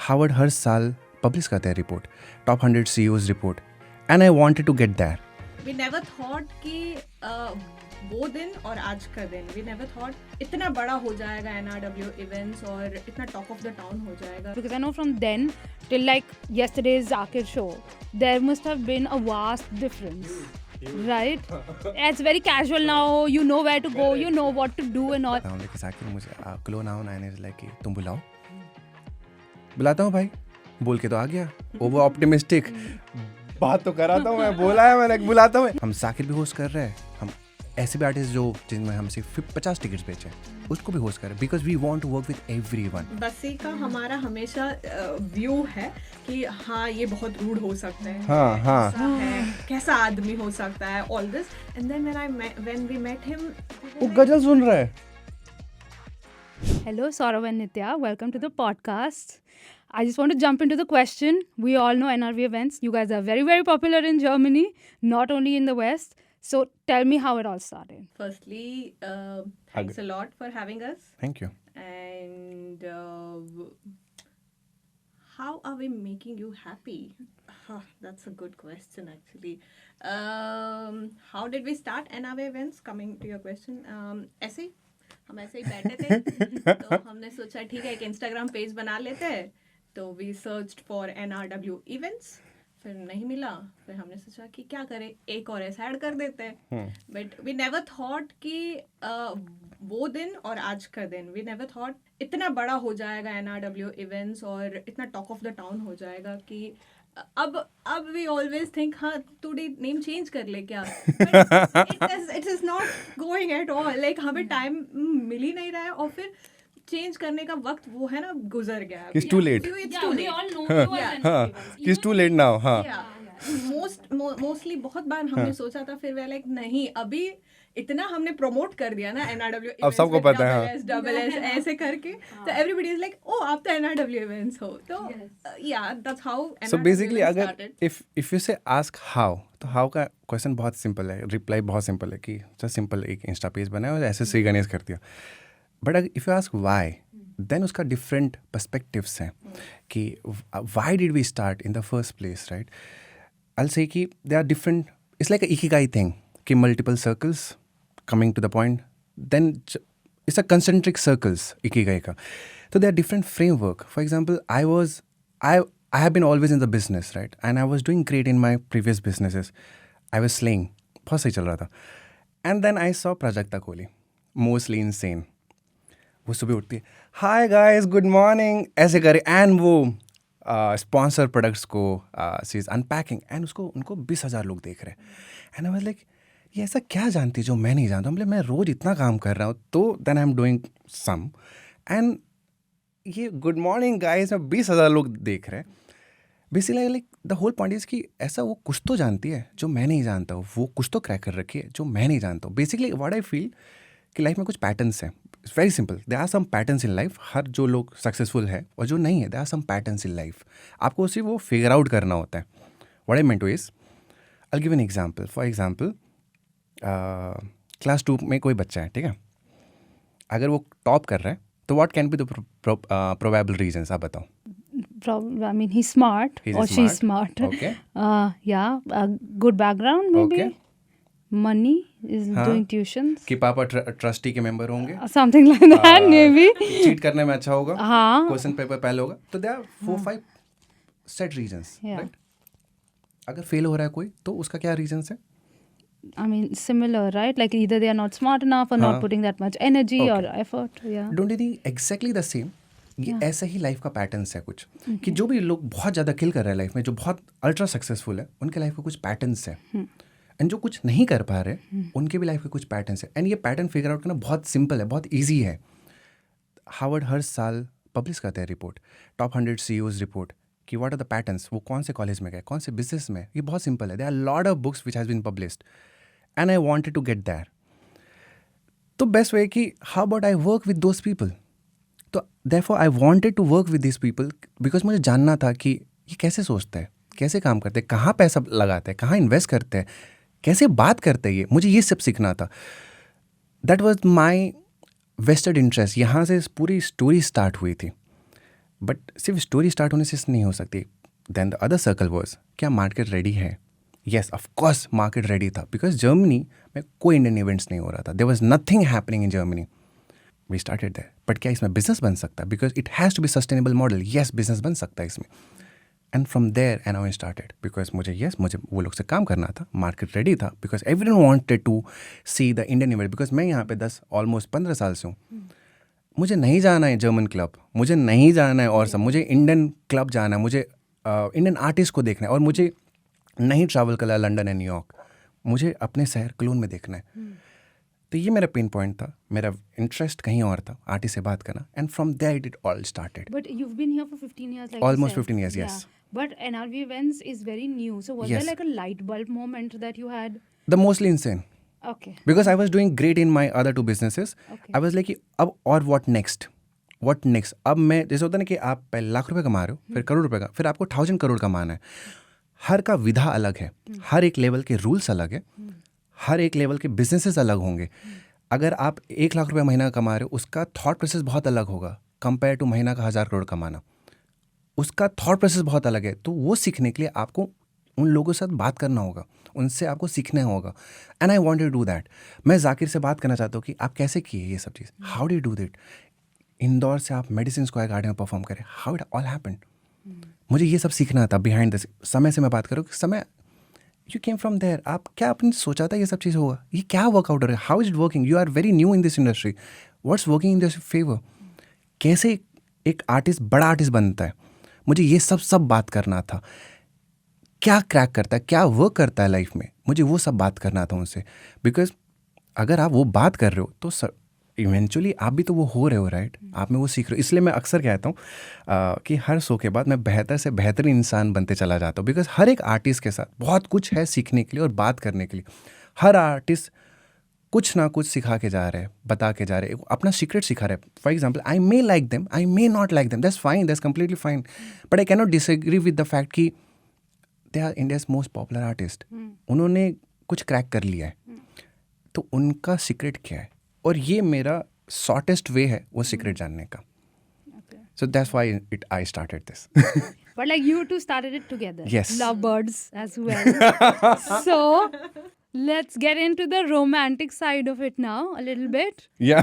Harvard हर साल publish करते हैं report, top 100 CEOs report, and I wanted to get there. We never thought कि वो दिन और आज का दिन, we never thought इतना बड़ा हो जाएगा NRW events और इतना talk of the town हो जाएगा. Because I know from then till like yesterday's Zakir show, there must have been a vast difference. Right? It's very casual now. You know where to go. You know what to do and all. लेकिन जाकिर मुझे clone आओ ना, and like तुम बुलाओ. बुलाता हूँ भाई, बोल के तो आ गया. ओवर ऑप्टिमिस्टिक बात तो कराता हूँ मैं, बोला है मैंने, बुलाता हूँ. हम जाकिर भी होस्ट कर रहे हैं, हम ऐसे भी आर्टिस्ट जो जिनमें हम सिर्फ 50 टिकट्स बेचे उसको भी होस्ट कर रहे हैं, because we want to work with everyone. बसी का हमारा हमेशा व्यू है कि हाँ ये बहुत रूड हो सकता है, हाँ. कैसा है, कैसा आदमी हो सकता है, all this. And then when we met him, वो गजल सुन रहा है. Hello, Saurav and Nitya. Welcome to the podcast. I just want to jump into the question. We all know NRV events. You guys are very, very popular in Germany, not only in the West. So tell me how it all started. firstly thanks a lot for having us. Thank you. And how are we making you happy? That's a good question actually. How did we start NRV events? Coming to your question, ऐसे ही हम ऐसे ही बैठे थे तो हमने सोचा ठीक है एक इंस्टाग्राम पेज बना लेते हैं. तो we searched for NRW events, फिर नहीं मिला, फिर हमने सोचा कि क्या करें, एक और ऐसा ऐड कर देते हैं. बट वी नेवर थॉट कि वो दिन और आज का दिन, वी नेवर थॉट इतना बड़ा हो जाएगा NRW इवेंट्स और इतना टॉक ऑफ द टाउन हो जाएगा कि अब वी ऑलवेज थिंक हाँ थोड़ी नेम चेंज कर ले क्या. It is not going at all, like हमें टाइम मिल ही नहीं रहा है और फिर चेंज करने का वक्त वो है ना गुजर गया. It's too late. We all know you as NRV events. It's too late now. हाँ. मोस्टली बहुत बार हमने सोचा था, फिर वे लाइक नहीं, अभी इतना हमने प्रमोट कर दिया ना NRW अब सबको पता है. डबल एस ऐसे करके, तो एवरीबॉडी इज लाइक ओ आप तो NRW इवेंट्स हो. तो या दैट्स हाउ. So basically अगर if you say ask how, तो how का क्वेश्चन बहुत सिंपल है, रिप्लाई बहुत सिंपल है कि जस्ट सिंपल एक इंस्टा पेज बनाया और ऐसे श्री गणेश कर दिया. But if you ask why, then उसका डिफरेंट पर्सपेक्टिव्स हैं कि why did we start in the first place, right. I will say कि they are different. It's like ikigai thing कि multiple circles coming to the point, then it's a concentric circles ikigai का. तो they are different framework. For example I have been always in the business, right? And I was doing great in my previous businesses. I was slaying. बहुत सही चल रहा था. And then I saw Prajakta Kohli, mostly insane. वो सुबह उठती है, hi guys good morning ऐसे करे, एंड वो स्पॉन्सर प्रोडक्ट्स को सी इज अनपैकिंग, एंड उसको उनको 20,000 लोग देख रहे हैं. एंड आई वाज लाइक ये ऐसा क्या जानती है जो मैं नहीं जानता. मतलब मैं रोज़ इतना काम कर रहा हूँ, तो then I am doing some, and ये गुड मॉर्निंग गाइस में 20,000 लोग देख रहे हैं. Basically like the whole point is कि ऐसा वो कुछ तो जानती है जो मैं नहीं जानता हूँ, वो कुछ तो क्रैक कर रखी है जो मैं नहीं जानता हूँ. बेसिकली व्हाट आई फील कि लाइफ में कुछ पैटर्न्स हैं. It's very simple, there are some patterns in life. हर जो लोग सक्सेसफुल है और जो नहीं है, there are some patterns in लाइफ. आपको सिर्फ वो फिगर आउट करना होता है. What I mean to is, I will give an example. For example class 2 में कोई बच्चा है, ठीक है, अगर वो टॉप कर रहा है तो what can be the probable reasons, आप बताओ. I mean, he's smart or she's smart. Okay. Yeah, a good background maybe. Okay. Money is doing tuitions. कि पापा ट्रस्टी के मेंबर होंगे, Something like that maybe. Cheat करने में अच्छा होगा, हाँ. क्वेश्चन पेपर पहले होगा. तो there are 4-5 set reasons, right. अगर फेल हो रहा है कोई तो उसका क्या रीजंस है? I mean, similar, right? Like either they are not smart enough or not putting that much energy or effort. Yeah. Don't you think exactly the same? ये ऐसा ही लाइफ का पैटर्न्स है कुछ, कि जो भी लोग बहुत ज़्यादा किल कर रहे हैं लाइफ में, जो बहुत अल्ट्रा सक्सेसफुल है, उनके लाइफ के कुछ पैटर्न्स हैं. एंड जो कुछ नहीं कर पा रहे उनके भी लाइफ के कुछ पैटर्न्स हैं. एंड ये पैटर्न फिगर आउट करना बहुत सिंपल है, बहुत ईजी है. हार्वर्ड हर साल पब्लिश करते हैं रिपोर्ट, टॉप 100 CEOs रिपोर्ट, कि व्हाट आर द पैटर्न्स, वो कौन से कॉलेज में गए, कौन से बिजनेस में. ये बहुत सिंपल है. There are lot of books which has been published and I wanted to get there. तो बेस्ट वे कि how about I work with those people. तो therefore I wanted to work with this people, because मुझे जानना था कि ये कैसे सोचते हैं, कैसे काम करते हैं, कहाँ पैसा लगाते हैं, कहाँ इन्वेस्ट करते हैं, कैसे बात करते हैं. ये मुझे ये सब सीखना था. That was my vested interest. यहाँ से पूरी स्टोरी स्टार्ट हुई थी. बट सिर्फ स्टोरी स्टार्ट होने से नहीं हो सकती. Then the other circle was, क्या मार्केट रेडी है? Yes, of course market ready था, बिकॉज जर्मनी में कोई इंडियन इवेंट्स नहीं हो रहा था. There was nothing happening in Germany. We started there. But क्या इसमें बिजनेस बन सकता है? Because it has to be sustainable model. Yes, business बन सकता है इसमें. And from there and I started, because मुझे वो लोग से काम करना था. मार्केट रेडी था, because everyone wanted to see the Indian event. Because मैं यहाँ पे ऑलमोस्ट 15 साल से हूँ. मुझे नहीं जाना है जर्मन क्लब, मुझे नहीं जाना है और सब, मुझे इंडियन क्लब जाना है, मुझे इंडियन आर्टिस्ट को देखना है, और मुझे नहीं ट्रैवल करना है लंदन या न्यूयॉर्क. मुझे अपने शहर क्लोन में देखना है. तो ये मेरा पेन पॉइंट था. मेरा इंटरेस्ट कहीं और था, आर्टिस्ट से बात करना. And from there it all started. But you've been here for 15 years, like Almost you said. 15 years, yes. Yeah. But NRV Events is very new. So was Yes. there like a light bulb moment that you had? The mostly insane. Okay. Because I was doing great in my other two businesses. Okay. I was like कि अब और what next? अब मैं, जैसे होता है ना कि आप पहले लाख रुपए कमा रहे हो, फिर करोड़ रुपए का, फिर आपको 1000 करोड़ कमाना है. हर का विधा अलग है, हर एक लेवल के रूल्स अलग है, हर एक लेवल के बिजनेसेस अलग होंगे. अगर आप 1 लाख रुपए महीना कमा रहे हो, उसका थॉट प्रोसेस बहुत अलग होगा कंपेयर टू महीना का 1000 करोड़ कमाना. उसका थॉट प्रोसेस बहुत अलग है. तो वो सीखने के लिए आपको उन लोगों के साथ बात करना होगा, उनसे आपको सीखना होगा. And I wanted to do that. मैं जाकिर से बात करना चाहता हूँ कि आप कैसे किए ये सब चीज़, how do you do that. Indore से आप मेडिसिन स्क्वायर गार्डन में परफॉर्म करें, हाउ इट ऑल हैपेंड. मुझे ये सब सीखना था बिहाइंड द. समय से मैं बात करूँ कि समय, यू केम फ्रॉम देयर. आप क्या आपने सोचा था ये सब चीज़ होगा? ये क्या वर्कआउट हो रहा है? How is it working? You are very new in this industry. What's working in this favour? कैसे एक आर्टिस्ट बड़ा आर्टिस्ट बनता है? मुझे ये सब बात करना था. क्या क्रैक करता है, क्या वर्क करता है लाइफ में, मुझे वो सब बात करना था उनसे. बिकॉज अगर आप वो बात कर रहे हो तो इवेंचुअली आप भी तो वो हो रहे हो, राइट? आप में वो सीख रहे हो. इसलिए मैं अक्सर कहता हूँ कि हर शो के बाद मैं बेहतर से बेहतरीन इंसान बनते चला जाता हूँ. बिकॉज हर एक आर्टिस्ट के साथ बहुत कुछ है सीखने के लिए और बात करने के लिए. हर आर्टिस्ट कुछ ना कुछ सिखा के जा रहे हैं, बता के जा रहे हैं, अपना सीक्रेट सिखा रहे हैं. For example, I may like them, I may not like them, that's fine, that's completely fine. But I can not disagree with the fact कि they are India's most popular artist. उन्होंने कुछ crack कर लिया है, तो उनका secret क्या है? और ये मेरा शॉर्टेस्ट वे है वो सीक्रेट जानने का. Okay. So that's why I started this. But like you two started it together. Yes. Lovebirds as well. So let's get into the romantic side of it now a little bit. Yeah.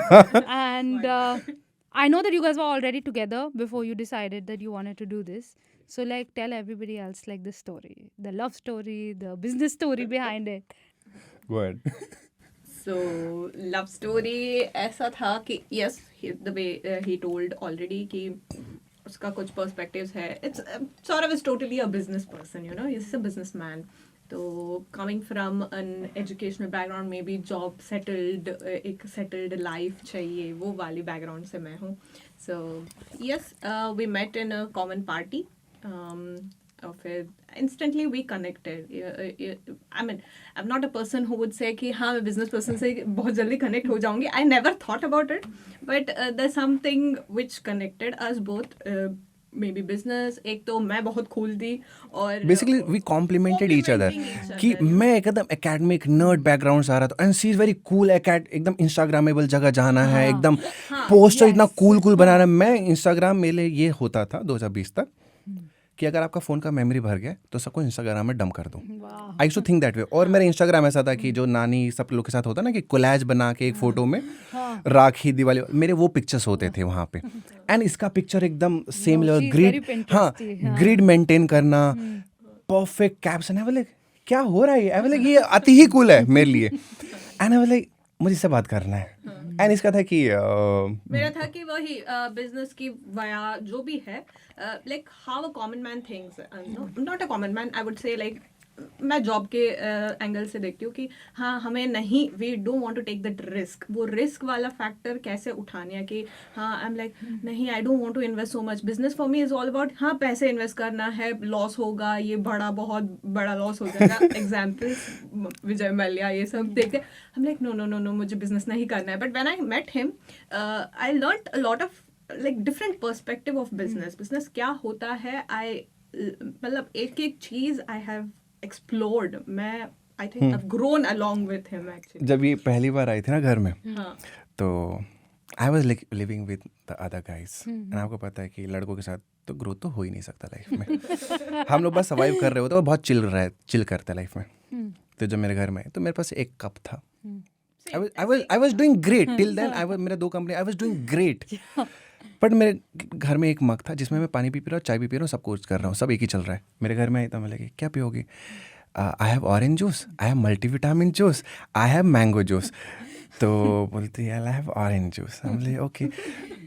And I know that you guys were already together before you decided that you wanted to do this. So like tell everybody else like the story, the love story, the business story behind it. Good. So love story ऐसा था कि yes, the way he told already कि उसका कुछ perspectives है. It's sort of is totally a business person, you know, he's a businessman. तो coming from an educational background, maybe job settled, एक settled life चाहिए, वो वाली background से मैं हूँ. So yes, we met in a common party. फिर instantly we connected. I mean, I'm not a person who would say कि हाँ मैं business person से बहुत जल्दी connect हो जाऊँगी. I never thought about it, but there's something which connected us both. Maybe business. एक तो मैं बहुत cool थी और Basically we complimented each other. कि मैं एकदम academic nerd background से आ रहा था, and she is very cool, एकदम Instagrammable जगह जाना है, एकदम पोस्टर इतना cool बनाना है. मैं Instagram मेरे लिए ये होता था 2020 तक कि अगर आपका फ़ोन का मेमोरी भर गया तो सबको इंस्टाग्राम में डंप कर दो. आई शू थिंक दैट वे. और मेरा इंस्टाग्राम ऐसा था कि जो नानी सब लोग के साथ होता ना कि कोलैज बना के एक फ़ोटो में राखी दिवाली, मेरे वो पिक्चर्स होते थे वहाँ पे. एंड इसका पिक्चर एकदम सेम लेवल, ग्रिड, हाँ ग्रिड मेंटेन करना, परफेक्ट कैप्शन है. बोले क्या हो रहा है? बोले ये अति ही कूल है मेरे लिए. एंड बोले मुझे इससे बात करना है. एंड इसका था कि मेरा था कि वही बिजनेस की वाया जो भी है, like how a common man things, not a common man, I would say like मैं जॉब के एंगल से देखती हूँ कि हाँ हमें नहीं, we don't want to take that risk. वो रिस्क वाला फैक्टर कैसे उठाने है कि हाँ आई एम लाइक नहीं, I don't want to invest so much. Business for me is all about हाँ पैसे इन्वेस्ट करना है, लॉस होगा, ये बहुत बड़ा लॉस हो जाएगा. एग्जाम्पल्स विजय मल्ल्या ये सब देखते हम लाइक नो मुझे बिजनेस नहीं करना है. But when I met him I learned a lot of like different perspective of business क्या होता है. आई मतलब एक चीज़ आई हैव explored. मैं I think I've grown along with him actually. जब ये पहली बार आई थी ना घर में, हाँ. तो I was living with the other guys and आपको पता है कि लड़कों के साथ तो ग्रोथ तो हो ही नहीं सकता लाइफ में. हम लोग बस सर्वाइव कर रहे होते हैं और बहुत चिल करते हैं लाइफ में. तो जब मेरे घर में तो मेरे पास एक कप था. I was doing great till then. मेरे 2 company, I was doing great. But मेरे घर में एक मग था जिसमें मैं पानी पी रहा हूँ, चाय पी रहा हूँ, सब कुछ कर रहा हूँ, सब एक ही चल रहा है. मेरे घर में आई तो मैं लगी क्या पियोगी? I have orange juice, I have multivitamin juice, I have mango juice. तो बोलती है आई हैव ऑरेंज जूस. हम बोले ओके.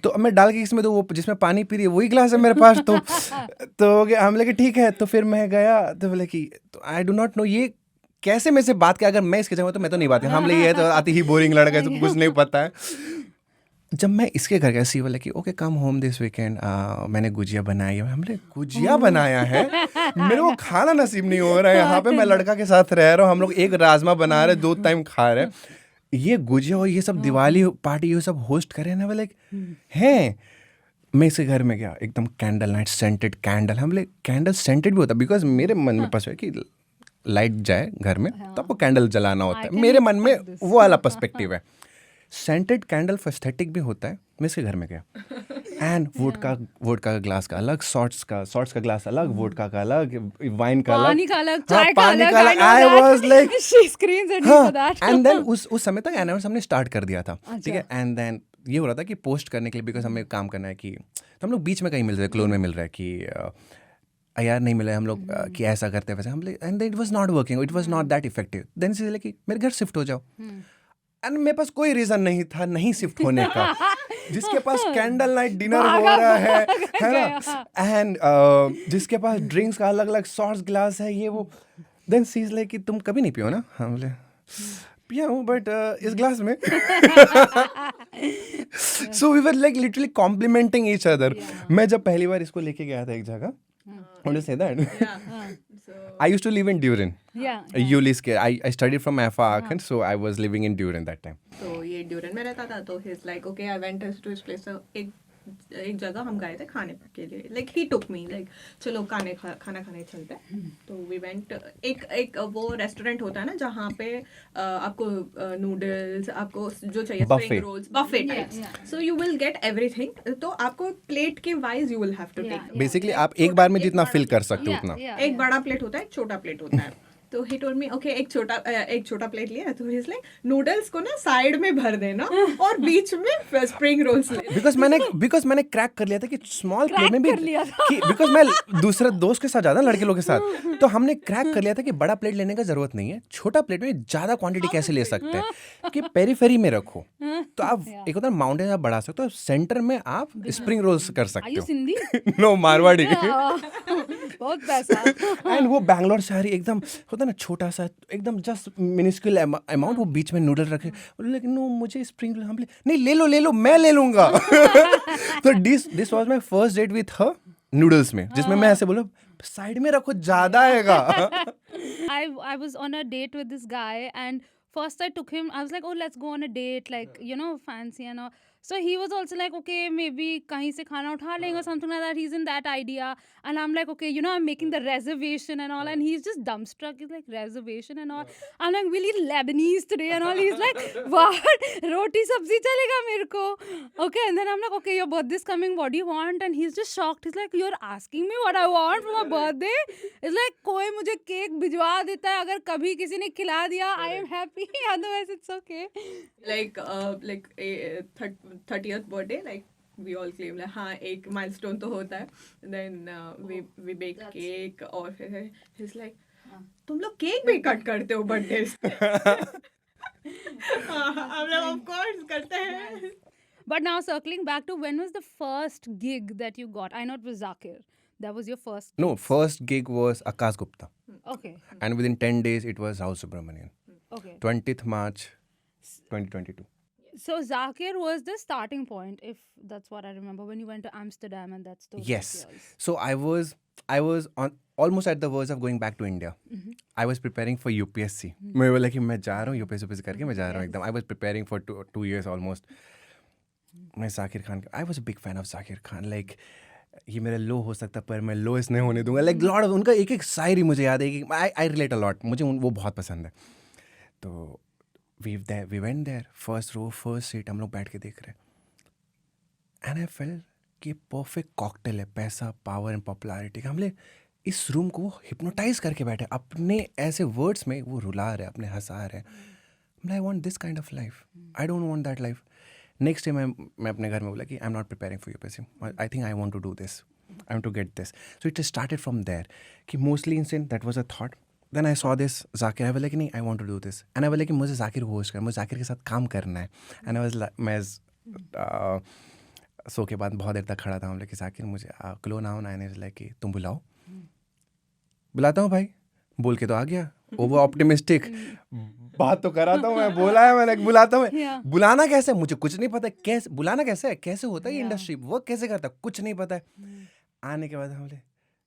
तो मैं डाल के इसमें, तो वो जिसमें पानी पी रही है वही ग्लास है मेरे पास. तो हम लगे ठीक है. तो फिर मैं गया तो बोले कि आई डू नॉट नो ये कैसे में से बात किया. अगर मैं इसके जगह तो मैं तो नहीं बात. हम लोग ये तो आती ही बोरिंग लड़का है, कुछ नहीं पता है. जब मैं इसके घर गया सी बोले कि okay come home this weekend, मैंने गुजिया बनाई है. हमने गुजिया बनाया है, मेरे को खाना नसीब नहीं हो रहा है. यहाँ पे मैं लड़का के साथ रह रहा हूँ, हम लोग एक राजमा बना रहे, 2 टाइम खा रहे. ये गुजिया और ये सब दिवाली पार्टी ये सब होस्ट करे ना. बोले हैं मैं इसके घर में गया, एकदम कैंडल नाइट, सेंटेड कैंडल. हम बोले कैंडल सेंटेड भी होता है बिकॉज मेरे मन में पस है कि लाइट जाए घर में तो आपको कैंडल जलाना होता है. मेरे मन में वो वाला पर्सपेक्टिव है. सेंटेड कैंडल एस्थेटिक भी होता है. मैं इसके घर में गया एंड वोडका का ग्लास का अलग, शॉर्ट्स का ग्लास अलग, वोडका का अलग, वाइन का अलग, पानी का अलग, चाय का अलग. I was like she screams at me for that. And then उस समय तक अनाउंस हमने स्टार्ट कर दिया था. ठीक है. एंड देन ये हो रहा था कि पोस्ट करने के लिए बिकॉज हमें काम करना है कि तो हम लोग बीच में कहीं मिल रहे हैं, क्लोन में मिल रहा है कि यार नहीं मिला है हम लोग कि ऐसा करते हैं वैसे. हम and it was not working, it was not that effective. Then से कि मेरे घर शिफ्ट हो जाओ. एंड मेरे पास कोई रीजन नहीं था नहीं शिफ्ट होने का. जिसके पास कैंडल नाइट डिनर हो रहा है ना, एंड जिसके पास ड्रिंक्स का अलग अलग शॉर्ट्स ग्लास है, ये वो. देन सी इज लाइक कि तुम कभी नहीं पियो ना. हम बोले पिया हूँ बट इस ग्लास में. So we were like literally complimenting each other. मैं जब पहली बार इसको लेके गया था एक जगह, want to say that? So I used to live in Durin. Yeah. Ulis के. I studied from FA Aachen, so I was living in Durin that time. तो ये ड्यूरन में रहता था. तो he's like okay I went to his place. एक जगह हम गए थे खाने के लिए. Like he took me like चलो खाना खाने चलते हैं. तो we went एक वो रेस्टोरेंट होता है ना जहाँ पे आपको नूडल्स, आपको जो चाहिए, spring rolls, buffet types. So you will get everything. तो आपको प्लेट के wise you will have to take. Basically आप एक बार में जितना fill कर सकते हो उतना. एक बड़ा प्लेट होता है, एक छोटा प्लेट होता है. तो ही टोल्ड मी ओके एक छोटा प्लेट लिया. तो ही इज लाइक नूडल्स को ना साइड में भर देना और बीच में स्प्रिंग रोल्स ले. बिकॉज मैंने क्रैक कर लिया था कि स्मॉल प्लेट में भी कि बिकॉज मैं दूसरे दोस्त के साथ जाता लड़के लोग के साथ, तो हमने क्रैक कर लिया था कि बड़ा प्लेट लेने का जरूरत नहीं है, छोटा प्लेट में ज्यादा क्वांटिटी कैसे ले सकते हैं कि पेरीफेरी में रखो. तो आप एक होता है माउंटेन आप बढ़ा सकते हो, सेंटर में आप स्प्रिंग रोल्स कर सकते हो. सिंधी? नो मारवाड़ी. बहुत पैसा. एंड वो बैंगलोर शहरी एकदम होता ना छोटा सा एकदम जस्ट मिनिस्क्यूल अमाउंट, वो बीच में नूडल रखे. लेकिन नो मुझे स्प्रिंग रोल. हम नहीं ले लो मैं ले लूंगा. तो this was my first date with her noodles में, जिसमें मैं ऐसे बोला साइड में रखो ज्यादा आएगा. I was on a date with this guy, and first I took him. I was like, oh, let's go on a date, like fancy and all. So he was also like, okay, maybe kahin se khana utha lenge or something like that. He's in that idea, and I'm like, okay, I'm making the reservation and all, and he's just dumbstruck. He's like, reservation and all. I'm like, we'll eat Lebanese today and all. He's like, what? Roti sabzi chalega mere ko. Okay, and then I'm like, okay, your birthday's coming. What do you want? And he's just shocked. He's like, you're asking me what I want for my birthday? It's like, कोई मुझे cake भिजवा देता है, अगर कभी किसी ने खिला दिया, I am happy. Otherwise, it's okay. Like 30th birthday, like we all claim like हाँ एक milestone तो होता है. Then we bake cake और फिर he's like तुम लोग केक भी कट करते हो birthdays पे? हम लोग of course करते हैं. But now circling back to when was the first gig that you got? I know it was Zakir. That was your first. No, first gig was Akash Gupta. Okay. And within 10 days it was House Subramanian. Okay. 20th March 2022. So Zakir was the starting point, if that's what I remember, when you went to Amsterdam and that's those Yes. years. So I was on almost at the verge of going back to India. I was preparing for UPSC. मैं बोला कि मैं जा रहा हूँ UPSC करके मैं जा रहा हूँ एकदम. I was preparing for two years almost. मैं Zakir Khan, I was a big fan of Zakir Khan. Like ये मेरा लो हो सकता पर मैं लोएस्ट नहीं होने दूंगा. Like लॉट ऑफ उनका एक शायरी मुझे याद है कि I relate a lot. मुझे वो बहुत पसंद है. तो we went there, first row, first seat, हम लोग बैठ के देख रहे. एंड आई फेल्ट कि परफेक्ट कॉकटेल है, पैसा, पावर एंड पॉपुलैरिटी का। हमले इस रूम को हिप्नोटाइज करके बैठे, अपने ऐसे वर्ड्स में वो रुला रहे, अपने हंसा रहे। I want this kind of life, I don't want that life. Next day मैं अपने घर में बोला कि I am not preparing for your पैसे, I think I want to do this, I want to get this. So it started from there कि mostly in that was a thought. Then I saw this Zakir, I was like नहीं, I want to do this. And I was like मुझे जाकिर को host करना, मुझे जाकिर के साथ काम करना है। एंड आई वाज मैं शो के बाद बहुत देर तक खड़ा था, हम लोग कि जाकिर मुझे क्लोन आओ ना, एंड लाइक कि तुम बुलाओ। बुलाता हूँ भाई, बोल के तो आ गया, ओवर ऑप्टिमिस्टिक, बात तो कराता हूँ मैं, बोला है मैंने, बुलाता हूँ। Yeah. बुलाना कैसे, मुझे कुछ नहीं पता, कैसे बुलाना कैसे है, कैसे होता है ये Yeah. इंडस्ट्री, वर्क कैसे करता है, कुछ नहीं पता है। आने के बाद हमले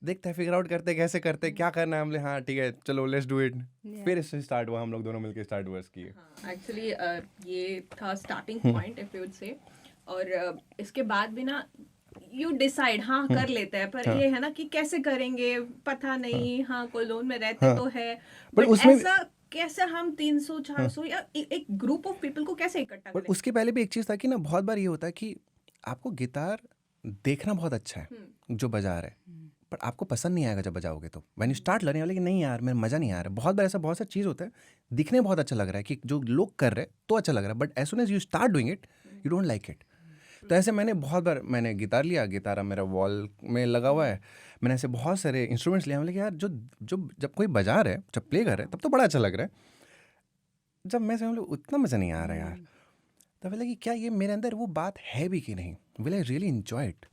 देखते हैं, फिगर आउट करते हैं कैसे करते हैं, क्या करना है। हमले हाँ ठीक है चलो लेट्स डू इट। फिर इससे स्टार्ट हुआ, हम लोग दोनों मिलकर स्टार्ट हुआ इसकी। एक्चुअली ये था starting point if you would say. और इसके बाद भी ना यू डिसाइड हाँ कर लेते हैं, पर ये है ना कि कैसे करेंगे पता नहीं। हाँ कोलोन में रहते तो है, बट उसमें ऐसा कैसे हम 300-400 या एक ग्रुप ऑफ पीपल को कैसे इकट्ठा बट करें। उसके पहले भी एक चीज़ था कि ना, बहुत बार ये होता है कि आपको गिटार देखना बहुत अच्छा है जो बजा रहा है, पर आपको पसंद नहीं आएगा जब बजाओगे तो। व्हेन यू स्टार्ट लर्निंग, वाले कि नहीं यार मेरा मज़ा नहीं आ रहा है। बहुत बार ऐसा बहुत सा चीज़ होता है, दिखने में बहुत अच्छा लग रहा है कि जो लोग कर रहे हैं तो अच्छा लग रहा है, but as soon as you start doing it you don't like it. तो ऐसे मैंने बहुत बार मैंने गिटार लिया, गिटार अब मेरा वॉल में लगा हुआ है। मैंने ऐसे बहुत सारे इंस्ट्रूमेंट्स लिए, मतलब यार जो जो जब कोई बजा रहा है, जब प्ले कर रहा है तब तो बड़ा अच्छा लग रहा है, जब मैं से उतना मज़ा नहीं आ रहा है यार। तब लगा कि क्या ये मेरे अंदर वो बात है भी कि नहीं, will I really enjoy it,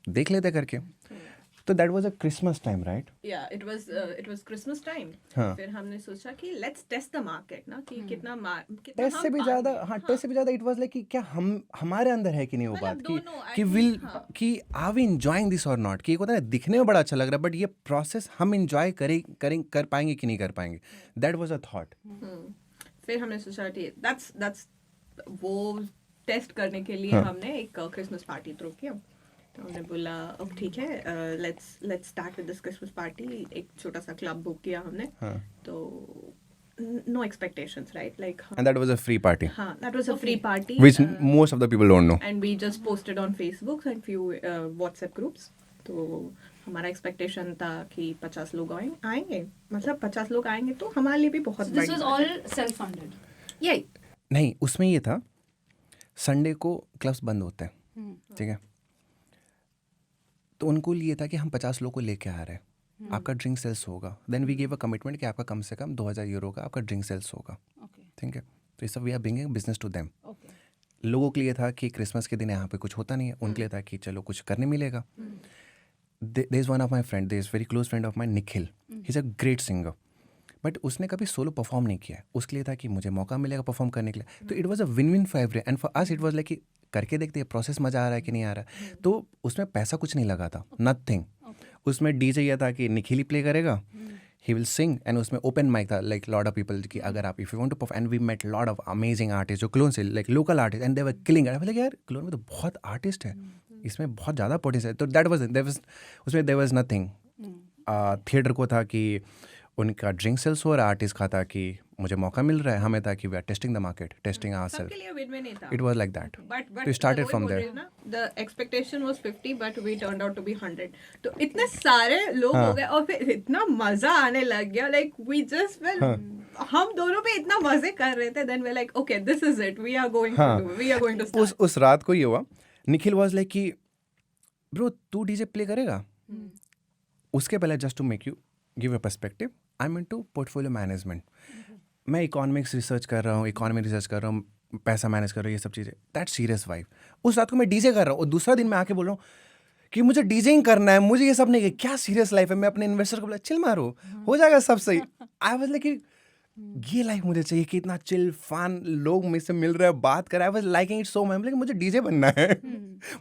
देख लेते करके। तो that was a Christmas time right. या इट वाज क्रिसमस टाइम। हाँ। फिर हमने सोचा कि लेट्स टेस्ट द मार्केट ना, कि कितना टेस्ट से भी ज़्यादा, हाँ टेस्ट से भी ज़्यादा इट वाज लाइक कि क्या हम हमारे अंदर है कि नहीं वो मतलब बात, कि दोनों, I कि think, विल हाँ। कि आर वी एंजॉयिंग दिस और नॉट। कि एक होता है दिखने में बड़ा अच्छा लग रहा है, बट ये प्रोसेस हम एंजॉय कर पाएंगे कि नहीं कर पाएंगे। That was a thought. फिर हमने सोचा कि दैट्स वो टेस्ट करने के लिए हमने एक क्रिसमस पार्टी थ्रो किया। तो हमने बोला अब ठीक है, let's start with this Christmas party. एक छोटा सा क्लब बुक किया हमने। तो no expectations right, like and that was a free party हाँ that was a free party which most of the people don't know. And we just posted on Facebook and few WhatsApp groups. तो हमारा expectation था कि 50 लोग आएंगे, मतलब 50 लोग आएंगे तो हमारे लिए भी बहुत This was बड़ी all self-funded. यही। नहीं, उसमें ये था संडे को क्लब्स बंद होते हैं, ठीक है, तो उनको ये था कि हम 50 लोग को लेके आ रहे हैं, आपका ड्रिंक सेल्स होगा। Then we give a commitment कि आपका कम से कम 2000 यूरो का आपका ड्रिंक सेल्स होगा, Okay. ठीक है। तो ये सब we are bringing business to them. Okay. लोगों के लिए था कि क्रिसमस के दिन यहाँ पे कुछ होता नहीं है, उनके लिए था कि चलो कुछ करने मिलेगा। There is one of my friend, there is very close friend of my Nikhil, he is a great singer, but उसने कभी सोलो परफॉर्म नहीं किया है। उसके लिए था कि मुझे मौका मिलेगा परफॉर्म करने के लिए। तो it was a win win for every, and for us it was like कि करके देखते हैं प्रोसेस, मज़ा आ रहा है कि नहीं आ रहा है। तो उसमें पैसा कुछ नहीं लगा था, नथिंग। उसमें डीजे ये था कि निखिल ही प्ले करेगा, ही विल सिंग, एंड उसमें ओपन माइक था लाइक लॉट ऑफ पीपल कि अगर आप if you want to perform, and we met lot of amazing artist जो क्लोन से like local artist, and they were killing. I like यार clone में तो बहुत आर्टिस्ट है, इसमें बहुत ज़्यादा पोटेंशियल है। तो दैट वाज उसमें देयर वाज नथिंग। थिएटर को था कि उनका ड्रिंक सेल्स हो रहा है, आर्टिस्ट का था कि मुझे मौका मिल रहा है, हमें था कि we are testing the market, testing ourself. सबके लिए विन विन ही था। It was like that. But तो started from there. The expectation was 50 but we turned out to be 100. तो इतने सारे लोग हो गए और फिर इतना मजा आने लग गया, like we just well हम दोनों पे इतना मजे कर रहे थे, then we're like okay this is it, we are going to do, we are going to start. उस रात को ये हुआ, निखिल वाज लाइक कि ब्रो तू डीजे प्ले करेगा। उसके पहले just to make you give a perspective, I am into portfolio management. मैं इकोनॉमिक्स रिसर्च कर रहा हूँ, इकोनॉमी रिसर्च कर रहा हूँ, पैसा मैनेज कर रहा हूँ, ये सब चीज़ें। That serious wife. उस रात को मैं डीजे कर रहा हूँ और दूसरा दिन मैं आके बोल रहा हूँ कि मुझे डीजेइंग करना है, मुझे ये सब नहीं, क्या सीरियस लाइफ है। मैं अपने इन्वेस्टर को बोला चिल मारो, हो जाएगा सब सही। आई वाज लाइक कि ये लाइफ मुझे चाहिए कि इतना चिल फन, लोग मुझसे मिल रहे हैं, बात कर रहे हैं। I was liking it so much, लेकिन मुझे डीजे बनना है।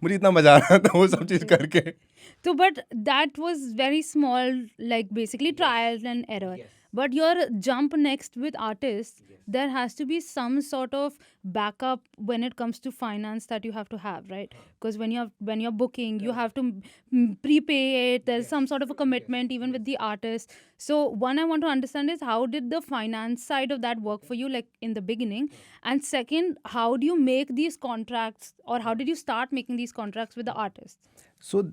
मुझे इतना मजा आ रहा था वो सब चीज़ करके। So, but that was very small, like basically trial and error. But your jump next with artists, there has to be some sort of backup when it comes to finance that you have to have, right? Because when you're booking, you have to prepay it. There's some sort of a commitment even with the artist. So one I want to understand is how did the finance side of that work for you, like in the beginning? And second, how do you make these contracts, or how did you start making these contracts with the artists? सो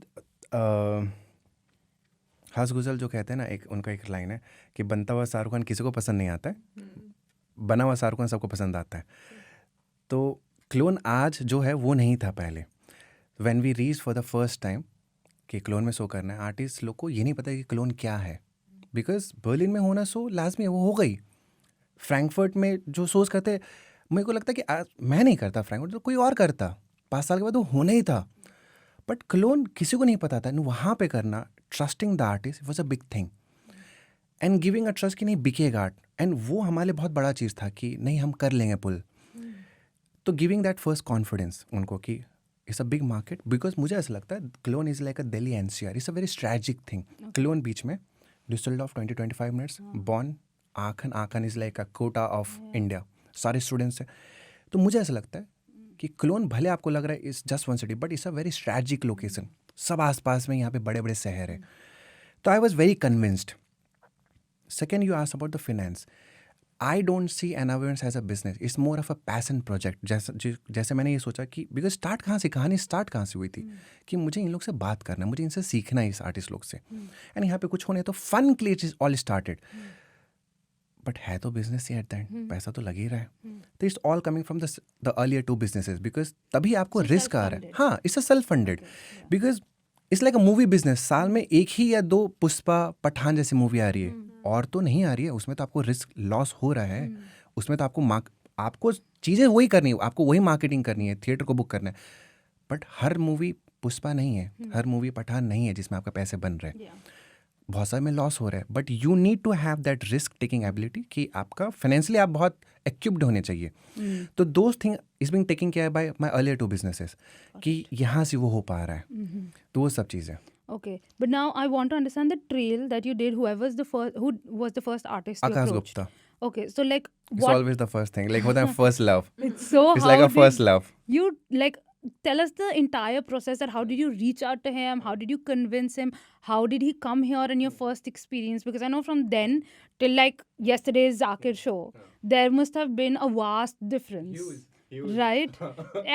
हंस गुजल जो कहते हैं ना, एक उनका एक line है कि बनता हुआ शाहरुख खान किसी को पसंद नहीं आता है, बना हुआ शाहरुख खान सबको पसंद आता है. तो क्लोन आज जो है वो नहीं था पहले. When we reach for the first time कि क्लोन में शो करना है, आर्टिस्ट लोग को ये नहीं पता कि क्लोन क्या है. बिकॉज बर्लिन में होना शो लाजमी है, वो हो गई. फ्रैंकफर्ट में जो शोज करते, मेरे को लगता है कि आज मैं नहीं करता फ्रैंकफर्ट, तो कोई और करता. 5 साल के बाद वो होना ही था. बट क्लोन किसी को नहीं पता था. वहाँ पे करना, trusting the artist was a big thing, and giving a trust कि नहीं बिकेगा आर्ट. एंड वो हमारे लिए बहुत बड़ा चीज़ था कि नहीं हम कर लेंगे पुल. तो गिविंग दैट फर्स्ट कॉन्फिडेंस उनको कि it's a big market. Because मुझे ऐसा लगता है Cologne is like a Delhi NCR, it's a very strategic thing. Cologne बीच में Dusseldorf 20-25 minutes, Bonn Aachen is like a Kota of India, सारे स्टूडेंट्स हैं. तो मुझे ऐसा लगता है कि क्लोन भले आपको लग रहा है it's just one city, but it's a very strategic location. सब आसपास में यहाँ पे बड़े बड़े शहर हैं. तो I was very convinced. Second, you asked about the finance. I don't see anyway events as a business, it's more of a passion project. जैसे मैंने ये सोचा कि बिकॉज स्टार्ट कहाँ से, कहानी स्टार्ट कहाँ से हुई थी कि मुझे इन लोग से बात करना है, मुझे इनसे सीखना है, इस आर्टिस्ट लोग से. एंड यहाँ पे कुछ होने, तो फन के लिए it is all started. But है तो business he at the end, पैसा तो लग ही रहा है. तो it's all coming from the earlier 2 businesses, because तभी आपको रिस्क आ रहा है. हाँ, it's a self funded. Because it's like a movie business. साल में 1 ही या 2 पुष्पा, पठान जैसी मूवी आ रही है, और तो नहीं आ रही है. उसमें तो आपको रिस्क लॉस हो रहा है. उसमें तो आपको चीज़ें वही करनी है, आपको वही मार्केटिंग करनी है, थिएटर को बुक करना है. बट हर मूवी पुष्पा नहीं है, हर मूवी पठान नहीं है जिसमें आपका पैसे बन रहे हैं. बहुत सारे में लॉस हो रहा है. But you need to have that risk taking ability कि आपका फाइनेंशियली आप बहुत एक्यूप्ड होने चाहिए. तो those thing is being taking care by my earlier 2 businesses कि यहाँ से वो हो पा रहा है. तो वो सब चीज़ें. Okay, but now I want to understand the trail that you did. Who was the first artist you Akash approached? Gupta. Okay, so like It's always the first thing. Like होता है first love. It's so It's how like a did first love. you like tell us the entire process, that how did you reach out to him? How did you convince him? How did he come here in your first experience? Because I know from then till like yesterday's Zakir show, there must have been a vast difference. Right?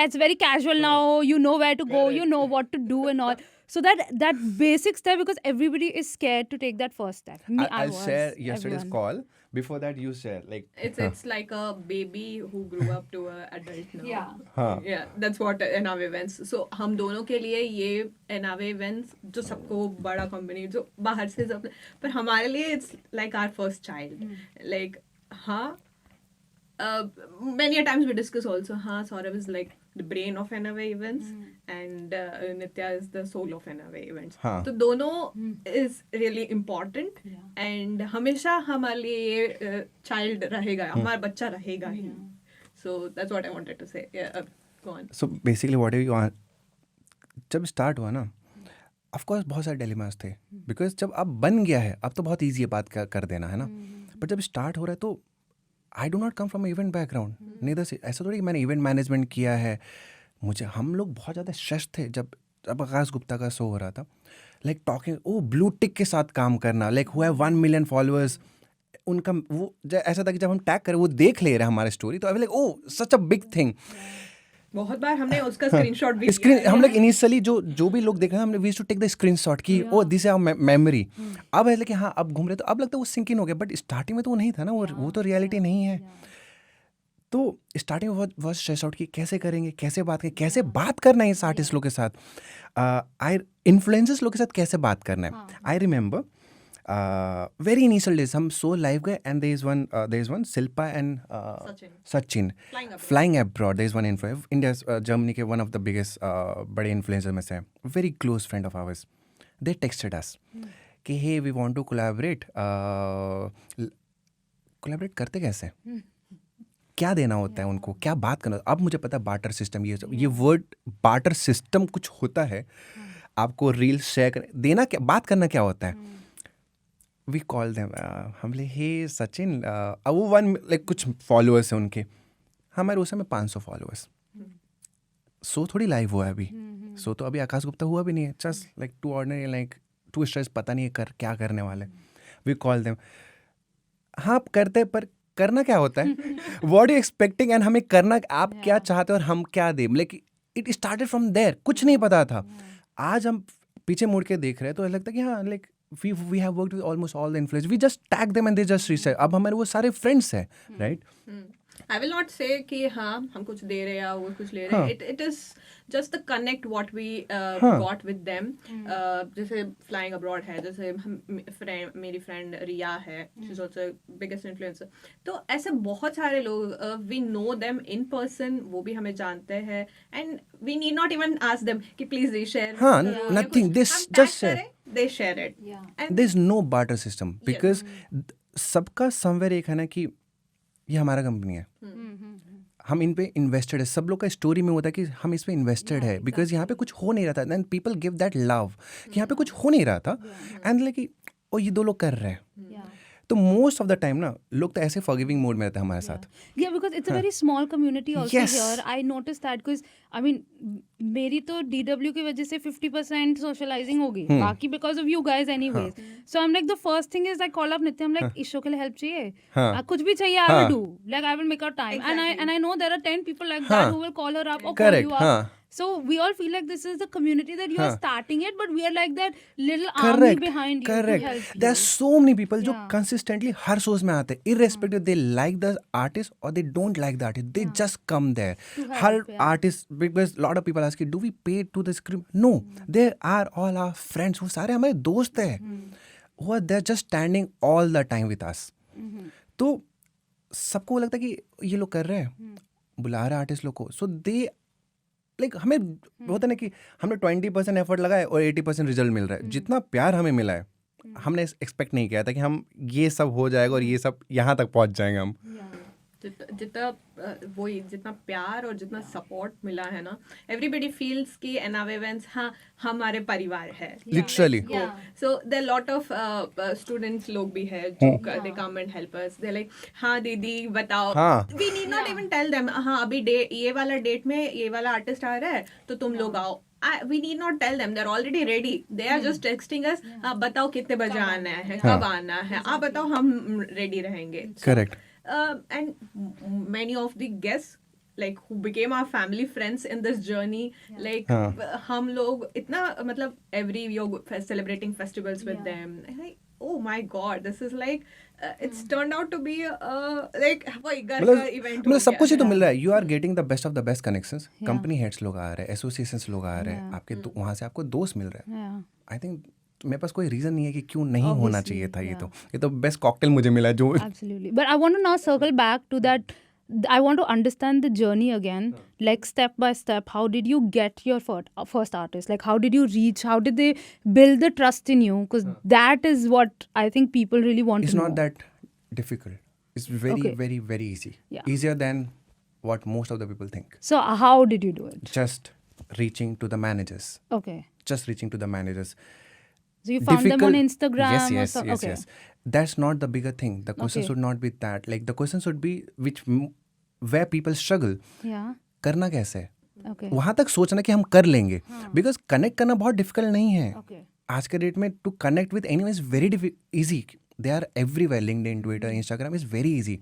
It's very casual now. You know where to go. You know what to do and all. So that basic step, because everybody is scared to take that first step. Me, I'll was, share yesterday's everyone. call. Before that, you share. Like It's like a baby who grew up to an adult now. Yeah. हाँ. Yeah, that's what NRV events. So हम दोनों के लिए ये NRV events जो सबको बड़ा company जो बाहर से सब, पर हमारे लिए it's like our first child. Like हाँ, many a times we discuss also. हाँ, Saurabh is like the brain of NRV events and Nitya is the soul of NRV events. हाँ. तो दोनों is really important. And हमेशा हमारे लिए ये child रहेगा, हमारा बच्चा रहेगा ही. So that's what I wanted to say. Yeah, go on. So basically what you want, जब स्टार्ट हुआ ना, ऑफ कोर्स बहुत सारे डिलेमास थे. बिकॉज जब अब बन गया है, अब तो बहुत ईजी है बात कर देना, है ना. बट जब स्टार्ट हो रहा है तो I do not come from event background. नहीं से ऐसा थोड़ी कि मैंने इवेंट मैनेजमेंट किया है. हम लोग बहुत ज़्यादा स्ट्रेस थे जब आकाश गुप्ता का शो हो रहा था. लाइक टॉकिंग, ब्लू टिक के साथ काम करना, like who have 1 million followers. उनका वो ऐसा था कि जब हम टैग करें वो देख ले रहे हैं हमारे स्टोरी, तो I like such a big thing. बहुत बार हमने उसका स्क्रीनशॉट भी स्क्रीन हम लोग इनिशियली जो भी लोग देख रहे हैं, हमने we to take the screenshot कि दिस इज आवर मेमोरी. अब है कि हाँ अब घूम रहे, तो अब लगता है वो सिंक इन हो गया. बट स्टार्टिंग में तो वो नहीं था ना, वो तो रियलिटी नहीं है. तो स्टार्टिंग में बहुत स्ट्रेस आउट कि कैसे करेंगे, कैसे बात करना है इस आर्टिस्ट लोग के साथ, आई इन्फ्लुएंसर्स लोग के साथ कैसे बात करना है. I remember very initial days, हम so live गए, and there is one Silpa and Sachin flying abroad. There is one influencer, India's Germany के one of the biggest बड़े influencer में से, very close friend of ours. They texted us कि hey we want to collaborate. collaborate करते कैसे, क्या देना होता है उनको, क्या बात करना. अब मुझे पता है बार्टर सिस्टम, ये वर्ड बार्टर सिस्टम कुछ होता है. आपको रील शेयर देना, क्या बात करना क्या होता है. वी कॉल देम, हम बोले हे सचिन, अब वो वन लाइक कुछ फॉलोअर्स हैं उनके, हमारे उस समय 500 फॉलोअर्स। सो थोड़ी लाइव हुआ है अभी, सो तो अभी आकाश गुप्ता हुआ भी नहीं है, just like to ordinary like to stress, पता नहीं है कर क्या करने वाले। वी कॉल देम, हाँ करते पर करना क्या होता है, व्हाट यू एक्सपेक्टिंग, एंड हमें करना आप क्या चाहते हो और हम क्या दें, like it started from there, कुछ नहीं पता था। आज हम पीछे मुड़ के देख रहे हैं तो लगता है कि हाँ like we have worked with almost all the influencers, we just tag them and they just reach, अब हमारे वो सारे फ्रेंड्स हैं, right. I will not say कि हाँ हम कुछ दे रहे हैं या वो कुछ ले रहे हैं. It is just the connect what we got with them. जैसे flying abroad है, जैसे मेरी friend रिया है, she's also biggest influencer. तो ऐसे बहुत सारे लोग, we know them in person, वो भी हमें जानते हैं, and we need not even ask them कि please reshare. हाँ, nothing, this just share. They share it. And there's no barter system because सबका somewhere एक है ना कि ये हमारा कंपनी है, हम इन पे इन्वेस्टेड है, सब लोग का स्टोरी में होता है कि हम इस पे इन्वेस्टेड है, बिकॉज यहाँ पे कुछ हो नहीं रहा था, then people give that love कि यहाँ पे कुछ हो नहीं रहा था, एंड लाइक ओ ये दो लोग कर रहे हैं, तो मोस्ट ऑफ द टाइम ना लोग तो ऐसे फॉरगिविंग मोड में रहते हैं हमारे साथ। Yeah, because it's a very small community also Yes. here. I noticed that because I mean मेरी तो DW की वजह से 50% socializing होगी, बाकी because of you guys anyways. So I'm like the first thing is I call up Nitya, I'm like ईशो के लिए help चाहिए, कुछ भी चाहिए I will do, like I will make our time, and I know there are 10 people like that who will call her up or call you up. So we all feel like this is the community that you are starting it, but we are like that little army behind you to help you. There are so many people जो consistently हर shows में आते हैं, irrespective they like the artist or they don't like the artist, they just come there. Her artist, because lot of people ask, do we pay to the script? No, they are all our friends, वो सारे हमारे दोस्त हैं, who are they're just standing all the time with us. तो सबको लगता है कि ये लोग कर रहे हैं, बुला रहे आर्टिस्ट लोग को, so they लाइक हमें होता है ना कि हमने 20% एफर्ट लगाए और 80% रिजल्ट मिल रहा है। जितना प्यार हमें मिला है, हमने एक्सपेक्ट नहीं किया था कि हम ये सब हो जाएगा और ये सब यहाँ तक पहुँच जाएंगे हम। जितना वही जितना प्यार और जितना सपोर्ट मिला है ना, एवरीबडी फील्स कि एनआवे इवेंट्स हाँ हमारे परिवार है, literally. So there lot of students लोग भी है जो they come and help us, they like हाँ दीदी बताओ, we need not even tell them हाँ अभी ये वाला डेट में ये वाला आर्टिस्ट आ रहा है तो तुम लोग आओ, we need not tell them, they're already ready, they are just texting us, बताओ कितने बजे आना है, कब आना है, आप बताओ हम रेडी रहेंगे। Correct. And many of the guests like who became our family friends in this journey, like हम लोग इतना मतलब every year celebrating festivals with them, like oh my god, this is like it's turned out to be like वही घर का event, मतलब सब कुछ ही तो मिल रहा है, you are getting the best of the best connections, company heads लोग आ रहे हैं, associations लोग आ रहे हैं, आपके वहाँ से आपको दोस्त मिल रहे हैं। I think मेरे पास कोई रीजन नहीं है कि क्यों नहीं होना चाहिए था, ये तो बेस्ट कॉकटेल मुझे मिला जो। Absolutely, but I want to now circle back to that. I want to understand the journey again, like step by step. How did you get your first artist? Like, how did you reach? How did they build the trust in you? Because that is what I think people really want to know. It's not that difficult. It's very, very, very easy. Yeah. Easier than what most of the people think. So, how did you do it? Just reaching to the managers. Okay. Just reaching to the managers. So you found them on Instagram? Yes. That's not the bigger thing. The question should not be that. Like the question should be where people struggle. Yeah. करना कैसे है? Okay. वहाँ तक सोचना कि हम कर लेंगे. Because connect करना बहुत difficult नहीं है. Okay. आज के डेट में to connect with anyone is very easy. They are everywhere. LinkedIn, Twitter, Instagram is very easy.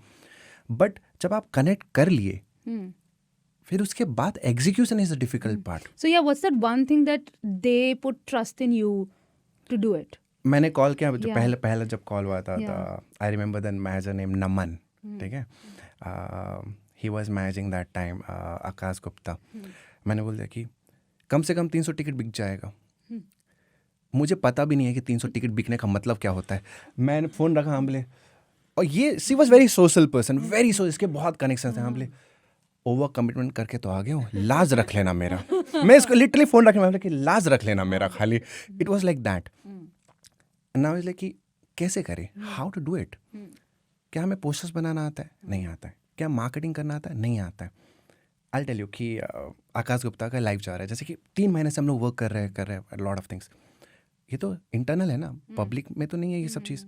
But जब आप connect कर लिए, फिर उसके बाद execution is the difficult part. So yeah, what's that one thing that they put trust in you to do it? मैंने call किया जो पहला जब कॉल हुआ था, I remember then manager name Naman, ठीक है, he was managing that time Akash Gupta. मैंने बोल दिया कि कम से कम 300 टिकट बिक जाएगा। मुझे पता भी नहीं है कि 300 टिकट बिकने का मतलब क्या होता है। मैंने फ़ोन रखा, हम बोले, और ये she was very social person, very social, इसके बहुत कनेक्शन थे। हम बोले ओवर कमिटमेंट करके तो आ गया हूँ, लाज रख लेना मेरा। मैं इसको लिटरली फ़ोन रखने वाला कि लाज रख लेना मेरा खाली। It was like that. Now is like कि कैसे करें, हाउ टू डू इट। क्या हमें पोस्टर्स बनाना आता है? नहीं आता है। क्या मार्केटिंग करना आता है? नहीं आता है। आई टेल यू कि आकाश गुप्ता का लाइव जा रहा है, जैसे कि 3 महीने से हम लोग वर्क कर रहे हैं लॉट ऑफ थिंग्स। ये तो इंटरनल है ना, पब्लिक में तो नहीं है ये सब चीज़।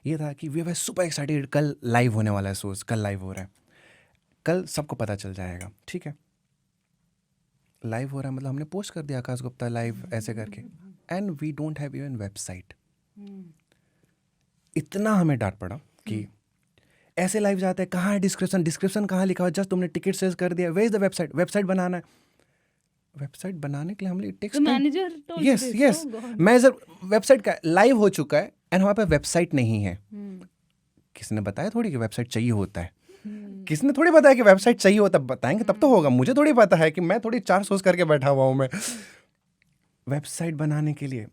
ये था कि वी वर सुपर एक्साइटेड, कल लाइव होने वाला है शोज, कल लाइव हो रहा है, कल सबको पता चल जाएगा, ठीक है लाइव हो रहा है, मतलब हमने पोस्ट कर दिया आकाश गुप्ता लाइव ऐसे करके, and we don't have even website. इतना हमें डांट पड़ा कि ऐसे लाइव जाते हैं, कहाँ है डिस्क्रिप्शन, डिस्क्रिप्शन कहाँ लिखा हुआ, जस्ट तुमने टिकट सेल कर दिया, where is the website, website बनाना है, वेबसाइट बनाने के लिए हम लोग text The manager told you yes this. Yes Oh God. मैं सर वेबसाइट का लाइव हो चुका है एंड हमारे पास वेबसाइट नहीं है। किसने बताया थोड़ी कि वेबसाइट चाहिए होता है, किसने थोड़ी बताया कि वेबसाइट चाहिए होता है, बताएंगे तब तो होगा, मुझे थोड़ी पता है कि मैं थोड़ी 4 सोच करके बैठा हुआ हूँ मैं। वेबसाइट बनाने के लिए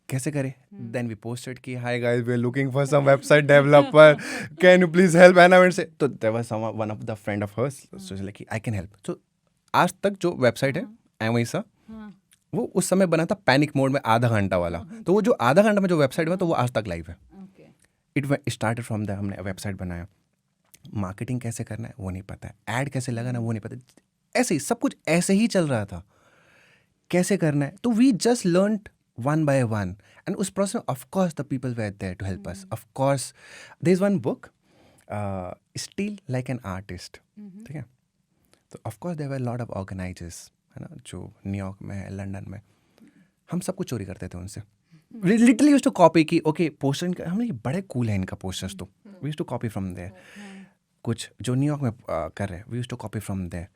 कैसे करें, देन वी पोस्टेड कि hi guys we are looking for some website developer, can you please help, and I say तो there was some one of the friend of hers, so like I can help. So आज तक जो website है एमआईसा, वो उस समय बना था पैनिक मोड में आधा घंटा वाला, तो वो जो आधा घंटा में जो वेबसाइट हुआ तो वो आज तक लाइव है। Okay. It started from the, हमने वेबसाइट बनाया, मार्केटिंग कैसे करना है वो नहीं पता है, ऐड कैसे लगाना है वो नहीं पता, ऐसे ही सब कुछ ऐसे ही चल रहा था, कैसे करना है, तो we just learn one by one, and उस प्रोसेस में of course the people were there to help us. Of course there is one book still like an artist, ठीक है, तो of course there were lot of organisers, है ना, जो New York में है, लंदन में, हम सब कुछ चोरी करते थे उनसे, लिटरली यूज्ड टू कॉपी की ओके पोस्टर हम ये बड़े कूल है इनका पोस्टर्स, तो we used to copy from there, कुछ जो न्यूयॉर्क में कर रहे हैं we used to copy from there,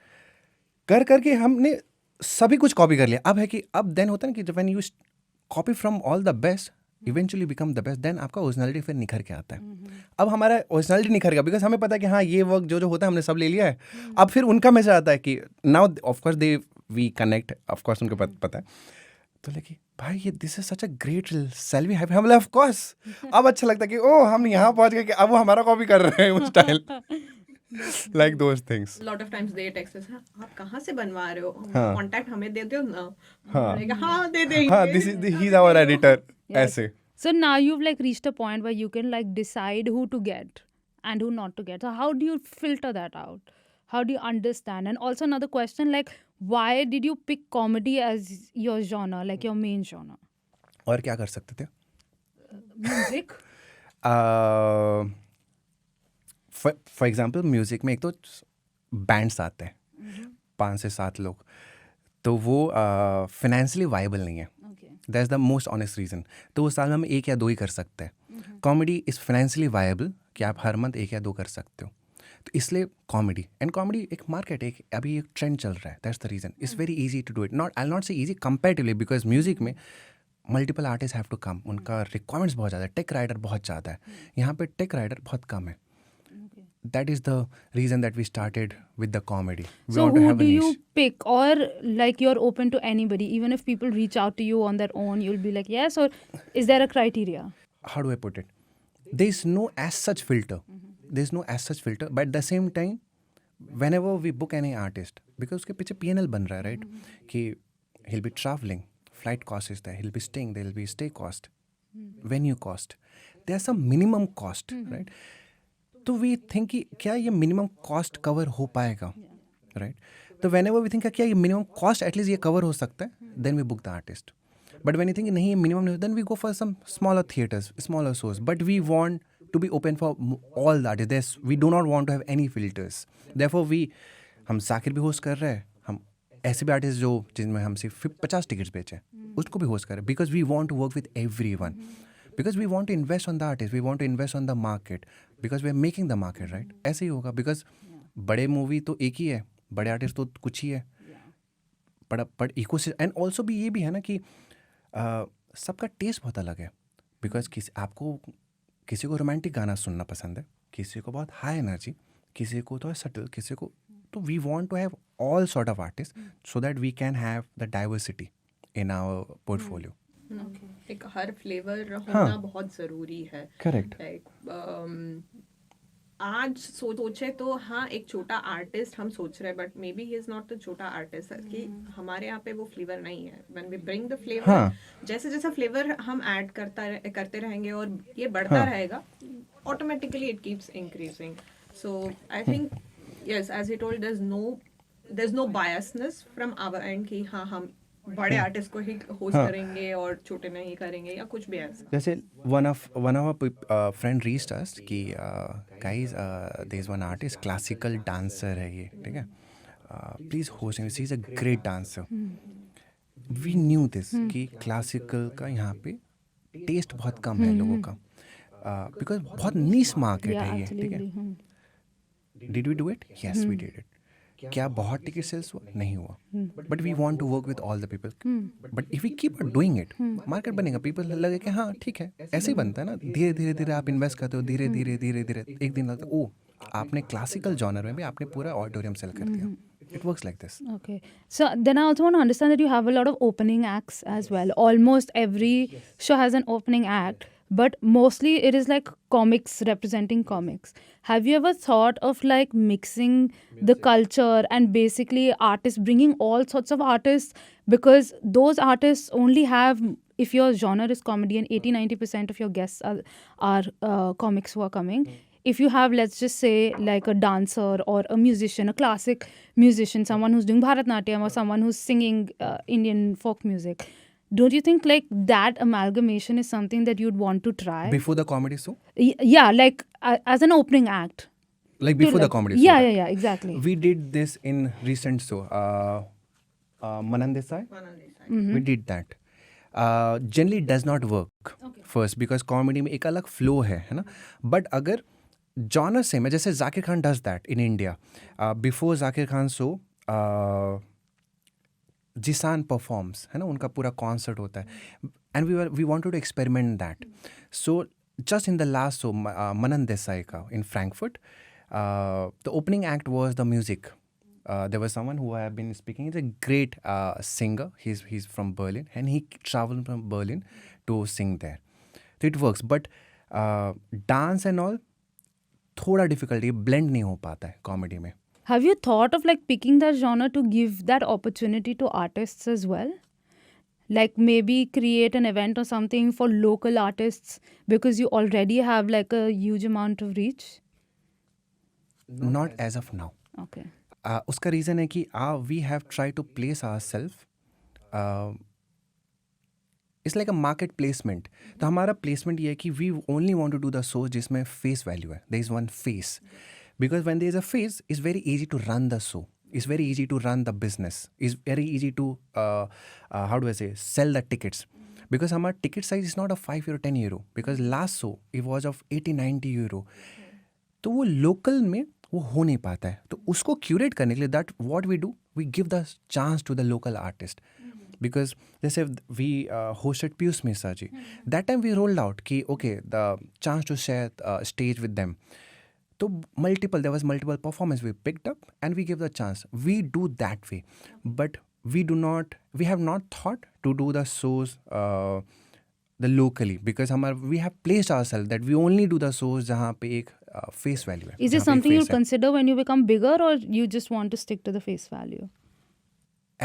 कर करके हमने सभी कुछ कॉपी कर लिया। अब है कि अब देन होता है ना कि when you copy from all the best eventually become the best, then आपका ओरिजिनलिटी फिर निखर के आता है। अब हमारा ओरिजिनलिटी निखर गया बिकॉज हमें पता है कि हाँ ये वर्क जो जो होता है हमने सब ले लिया है। अब फिर उनका मैसेज आता है कि now of course they we connect, of course उनको पता है, तो लेकिन भाई ये this is such a great sale we have, हम ऑफ कोर्स अब अच्छा लगता है कि ओ हम यहाँ पहुँच गए कि अब वो हमारा कॉपी कर रहे हैं वो style, like those things. Lot of times they text us, आप कहाँ से बनवा रहे हो, हाँ। कांटेक्ट हमें दे दो ना, हाँ। मैंने कहा, हाँ दे देंगे, हाँ this is he is our editor, ऐसे। So now you've like reached a point where you can like decide who to get and who not to get. So how do you filter that out? How do you understand? And also another question, like why did you pick comedy as your genre, like your main genre? और क्या कर सकते थे? Music? For example music में एक तो bands आते हैं 5 से 7 लोग, तो वो फाइनेंशियली वाइबल नहीं है, that is the most honest reason. तो उस साल में हम 1 या 2 ही कर सकते हैं। कॉमेडी इज़ फाइनेंशियली वाइबल कि आप हर मंथ 1 या 2 कर सकते हो, तो इसलिए कॉमेडी, एंड कॉमेडी एक मार्केट, एक अभी एक ट्रेंड चल रहा है, that's the reason. It's very easy to do it, not I not say easy comparatively, because music में multiple artist have to come, उनका रिक्वायरमेंट्स बहुत ज़्यादा है, टेक राइटर बहुत ज़्यादा है, यहाँ पे टेक राइटर बहुत कम है। That is the reason that we started with the comedy. We So want to who have do a you niche. pick, or like you're open to anybody, even if people reach out to you on their own, you'll be like yes, or is there a criteria? How do I put it? There is no as such filter. There is no as such filter. But at the same time, whenever we book any artist, because उसके पीछे P&L बन रहा है, right? कि he'll be traveling, flight cost is there, he'll be staying, there will be stay cost, venue cost. There's some minimum cost, right? तो we think कि क्या ये मिनिमम कॉस्ट कवर हो पाएगा, राइट? तो वेन एवर वी थिंक क्या ये minimum cost at least ये कवर हो सकता है, then we book the artist. But when you think नहीं ये मिनिमम नहीं, then we go for some smaller theatres, smaller shows, but we want to be open for all the artist, we do not want to have any filters. Therefore we, हम जाकिर भी host कर रहे हैं, हम ऐसे भी artist जो जिनमें हम सिर्फ 50 टिकट्स बेचे उसको भी होस्ट कर रहे हैं, because we want to work with everyone, because we want to invest on the artist, we want to invest on the market, because we are making the market, right? ऐसे ही होगा, because बड़े movie तो एक ही है, बड़े artist तो कुछ ही है, बट इकोसिस्टम, एंड ऑल्सो भी ये भी है ना कि सबका टेस्ट बहुत अलग है, बिकॉज किसी को रोमांटिक गाना सुनना पसंद है, किसी को बहुत हाई एनर्जी, किसी को तो सटल, किसी को, तो we want to have all sort of artist so that we can have the diversity in our portfolio. एक हर फ्लेवर होना बहुत जरूरी है, करेक्ट। लाइक आज सोचे तो हाँ एक छोटा आर्टिस्ट हम सोच रहे हैं, but maybe he is not the छोटा आर्टिस्ट, कि हमारे यहाँ पे वो फ्लेवर नहीं है। When we bring the flavour, जैसे जैसा फ्लेवर हम ऐड करते रहेंगे और ये बढ़ता रहेगा, automatically it keeps increasing. So I think yes, as he told, there is no biasness from our end कि हाँ हम बड़े आर्टिस्ट को ही होस्ट हाँ। करेंगे और छोटे नहीं करेंगे या कुछ भी ऐसा? जैसे one of friend reached us कि guys there is one artist, classical dancer है ये, ठीक है, please host him, he is a great dancer. We knew this कि क्लासिकल का यहाँ पे टेस्ट बहुत कम है लोगों का, बिकॉज बहुत नीश मार्केट Yeah, है ये, ठीक है. absolutely. Did we do it? Yes we did it. क्या बहुत टिकट सेल्स हुआ? नहीं हुआ. But we want to work with all the people. But if we keep doing it, market बनेगा. पीपल लगे कि हाँ ठीक है, ऐसे ही बनता है ना. धीरे धीरे धीरे आप इन्वेस्ट करते हो, धीरे धीरे धीरे धीरे एक दिन लगता है, ओ आपने क्लासिकल जॉनर में भी आपने पूरा ऑडिटोरियम सेल कर दिया. It works like this. Okay. So then I also want to understand that you have a lot of opening acts as well. Almost every show has an opening act, but mostly it is like comics representing comics. Have you ever thought of like mixing the culture and basically artists, bringing all sorts of artists, because those artists only have, if your genre is comedy and 80-90% of your guests are comics who are coming, if you have, let's just say, like a dancer or a musician, a classic musician, someone who's doing Bharatnatyam or someone who's singing Indian folk music, don't you think like that amalgamation is something that you'd want to try? Bifor the comedy show? Yeah, like as an opening act. Like To, before the like- comedy show? Yeah, yeah, yeah, exactly. We did this in recent show. Manan Desai? We did that. Generally does not work first because comedy में एक अलग flow है ना. But अगर genre same है, जैसे Zakir Khan does that in India. Before Zakir Khan show जिसान performs, है ना, उनका पूरा कॉन्सर्ट होता है. And we wanted to experiment that. So just in the last show Manan Desai का in Frankfurt, the opening act was the music. There was someone who I have been speaking. He's a great singer. He's from Berlin, and he traveled from Berlin to sing there. So it works. But dance and all, थोड़ा difficulty, blend नहीं हो पाता है comedy में. Have you thought of like picking that genre to give that opportunity to artists as well? Like maybe create an event or something for local artists because you already have like a huge amount of reach? Not as of now. Okay. उसका reason है कि we have try to place our self, it's like a market placement. तो हमारा placement ये है कि we only want to do the show जिसमें face value है. There is one face, because when there is a face is very easy to run the show, is very easy to run the business, is very easy to how do I से cell the tickets. Because हमारा ticket size is not of €5 €10, because last show it was of €80-90. तो वो local में वो हो नहीं पाता है. तो उसको क्यूरेट करने के लिए that what we do, we give the chance to the local artist. Because जैसे we hosted Piyush Mishra ji, that time we rolled out कि okay the chance to share stage with them. तो there was multiple performance we picked up and we give the chance. We do that way, but we have not thought to do the shows the locally, because we have placed ourselves that we only do the shows जहाँ पे एक face value है. Is जहाँ this पे something you'll face है. consider when you become bigger, or you just want to stick to the face value?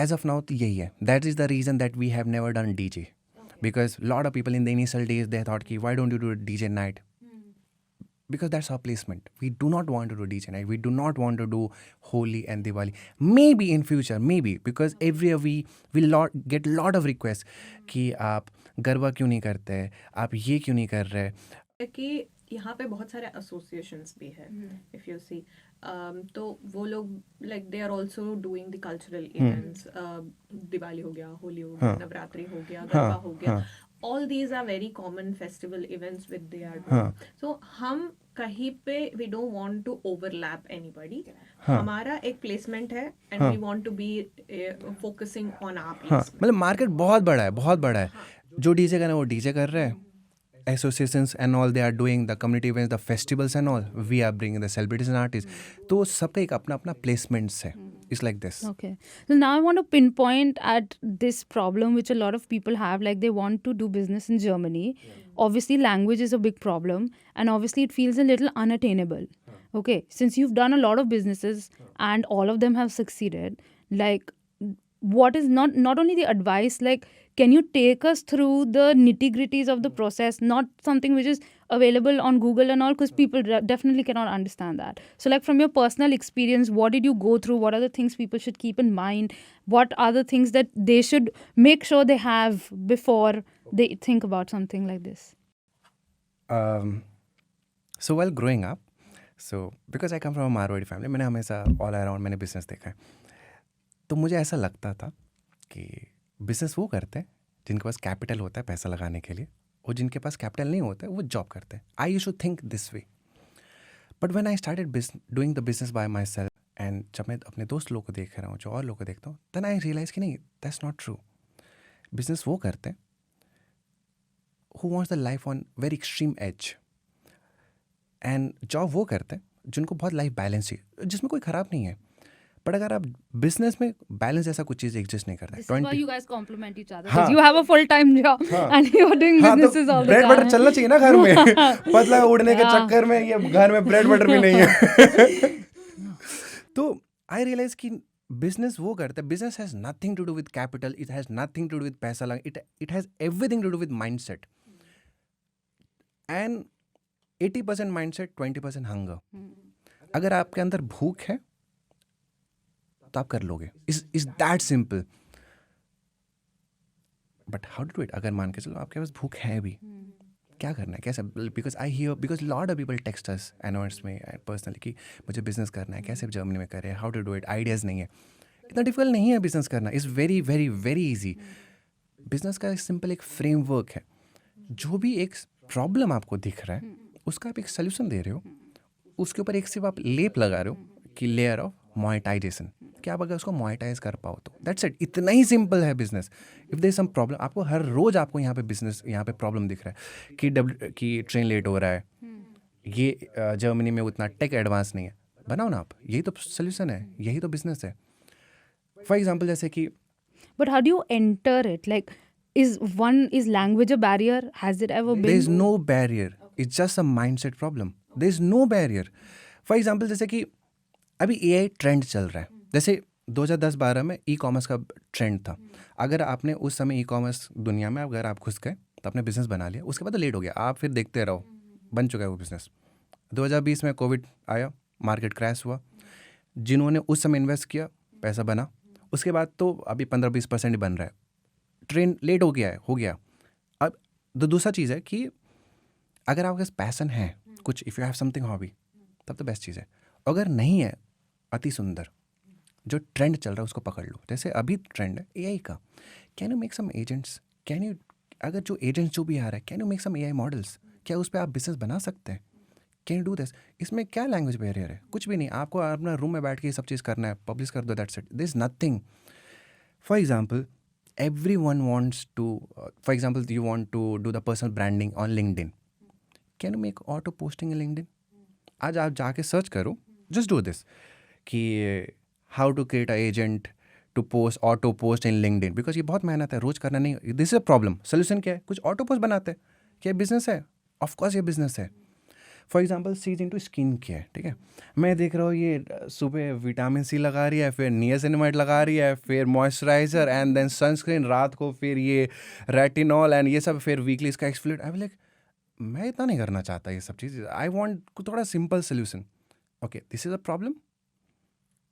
As of now तो यही है. That is the reason that we have never done DJ, because lot of people in the initial days they thought कि why don't you do a DJ night, because that's our placement. We do not want to do DJ night. We do not want to do Holi and Diwali. Maybe in future, maybe, because every year we get lot of requests कि आप गरबा क्यों नहीं करते, आप ये क्यों नहीं कर रहे. कि यहाँ पे बहुत सारे एसोसिएशंस भी है, इफ यू सी. तो वो लोग like they are also doing the cultural events. Diwali हो गया, होली हो गया, नवरात्रि हो गया, गरबा हो गया. All these are very common festival events with they are doing. So हम कहीं पे we don't want to overlap anybody. हमारा एक placement है and we want to be focusing on our placement. मतलब मार्केट बहुत बड़ा है, बहुत बड़ा है. जो डीजे कर रहे हैं वो डीजे कर रहे हैं. Associations and all they are doing the community events, the festivals and all. We are bringing the celebrities and artists. तो सबका एक अपना अपना placements है. It's like this. Okay. So now I want to pinpoint at this problem which a lot of people have, like they want to do business in Germany. Obviously, language is a big problem, and obviously it feels a little unattainable. Okay. Since you've done a lot of businesses and all of them have succeeded, like what is not only the advice, like can you take us through the nitty gritties of the process, not something which is available on Google and all, because people definitely cannot understand that. So like from your personal experience, what did you go through? What are the things people should keep in mind? What are the things that they should make sure they have before they think about something like this? So while growing up, so because I come from a Marwari family, मैंने हमेशा all around मैंने business देखा है. तो मुझे ऐसा लगता था कि बिजनेस वो करते हैं जिनके पास कैपिटल होता है पैसा लगाने के लिए, और जिनके पास कैपिटल नहीं होता है वो जॉब करते हैं. I used to think this way. But when I started doing the business by my self, and जब मैं अपने दोस्त लोगों को देख रहा हूँ, जो और लोगों को देखता हूँ, देन आई रियलाइज कि नहीं, दैट्स नॉट ट्रू. बिजनेस वो करते हैं who wants the life on very extreme edge, and job वो करते हैं जिनको बहुत लाइफ बैलेंस चाहिए, जिसमें कोई ख़राब नहीं है. बट अगर आप बिजनेस में बैलेंस जैसा कुछ चीज़ एग्जिस्ट नहीं करता है. This is why you guys complement each other. हाँ. Because you have a full-time job and you're doing हाँ, तो businesses all the bread butter time. चलना चाहिए ना घर में. पतला उड़ने के चक्कर में ये घर में ब्रेड बटर भी नहीं है. तो आई रियलाइज कि बिजनेस वो करता है. Business has nothing to do with capital, it has nothing to do with पैसा लगा, it has everything to do with mindset. And 80% mindset, 20% hunger. अगर आपके अंदर भूख है तो आप कर लोगे. Is that simple. But how to do it? अगर मान के चलो आपके पास भूख है भी, क्या करना है, कैसे? Because lot of people text us एनवर्स में पर्सनली कि मुझे बिजनेस करना है, कैसे जर्मनी में करें, how to do it, ideas नहीं है. इतना डिफिकल्ट नहीं है बिजनेस करना. Is very very very easy. Business का सिंपल एक फ्रेमवर्क है. जो भी एक प्रॉब्लम आपको दिख रहा है उसका आप एक सोल्यूशन दे रहे हो, उसके ऊपर एक सिर्फ आप लेप लगा रहे हो कि लेयर ऑफ मोनेटाइजेशन, कि आप अगर उसको मोनेटाइज कर पाओ तो दैट्स इट. इतना ही सिंपल है business. If there some problem, आपको हर रोज़ आपको यहाँ पे बिजनेस, यहाँ पे प्रॉब्लम दिख रहा है कि ट्रेन लेट हो रहा है, ये जर्मनी में उतना टेक एडवांस नहीं है, बनाओ ना आप. यही तो सोल्यूशन है, यही तो बिजनेस है. फॉर एग्जाम्पल जैसे कि But how do you enter it? Like, is language a barrier? Has it ever been? there is no barrier. It's just a mindset problem. There is no barrier. For example जैसे कि अभी AI trend चल रहा है. जैसे 2010-12 में e commerce का trend था. अगर आपने उस समय ई कॉमर्स दुनिया में अगर आप घुस गए तो आपने बिजनेस बना लिया, उसके बाद तो लेट हो गया, आप फिर देखते रहो, बन चुका है वो बिजनेस. 2020 में कोविड आया, मार्केट क्रैश हुआ. जिन्होंने उस समय इन्वेस्ट किया, पैसा बना. उसके बाद तो अभी 15-20% ही बन रहा है. ट्रेंड लेट हो गया है, हो गया. अब दूसरा चीज़ है कि अगर आपके पास पैसन है कुछ, if you have something hobby, तब तो बेस्ट चीज़ है. अगर नहीं है, अति सुंदर, जो ट्रेंड चल रहा है उसको पकड़ लो. जैसे अभी ट्रेंड है AI का. Can you make some agents? Can you, अगर जो एजेंट्स जो भी आ रहा है, can you make some AI models? क्या उस पर आप बिजनेस बना सकते हैं? Can you do this? इसमें क्या लैंग्वेज बैरियर है? कुछ भी नहीं. आपको अपना रूम में बैठ के ये सब चीज़ करना है, पब्लिश कर दो, that's it. This nothing. For example, everyone wants to, for example, you want to do the personal branding on LinkedIn. Can you make auto posting in LinkedIn? आज आप जाके सर्च करो, just do this, कि how to create a agent to post, auto post in LinkedIn, because ये बहुत मेहनत है, रोज करना नहीं. This is a problem. Solution क्या है? कुछ ऑटो पोस्ट बनाते हैं. क्या बिजनेस है? ऑफकोर्स ये बिजनेस है. For example she's into skin care. ठीक है, मैं देख रहा हूँ ये सुबह विटामिन सी लगा रही है, फिर नियासिनामाइड लगा रही है, फिर मॉइस्चराइजर एंड देन सनस्क्रीन, रात को फिर ये रेटिनॉल एंड ये सब, फिर वीकली इसका एक्सफोलिएट. आई लाइक, मैं इतना नहीं करना चाहता ये सब चीज़. आई वांट थोड़ा simple solution. Okay, this is a problem.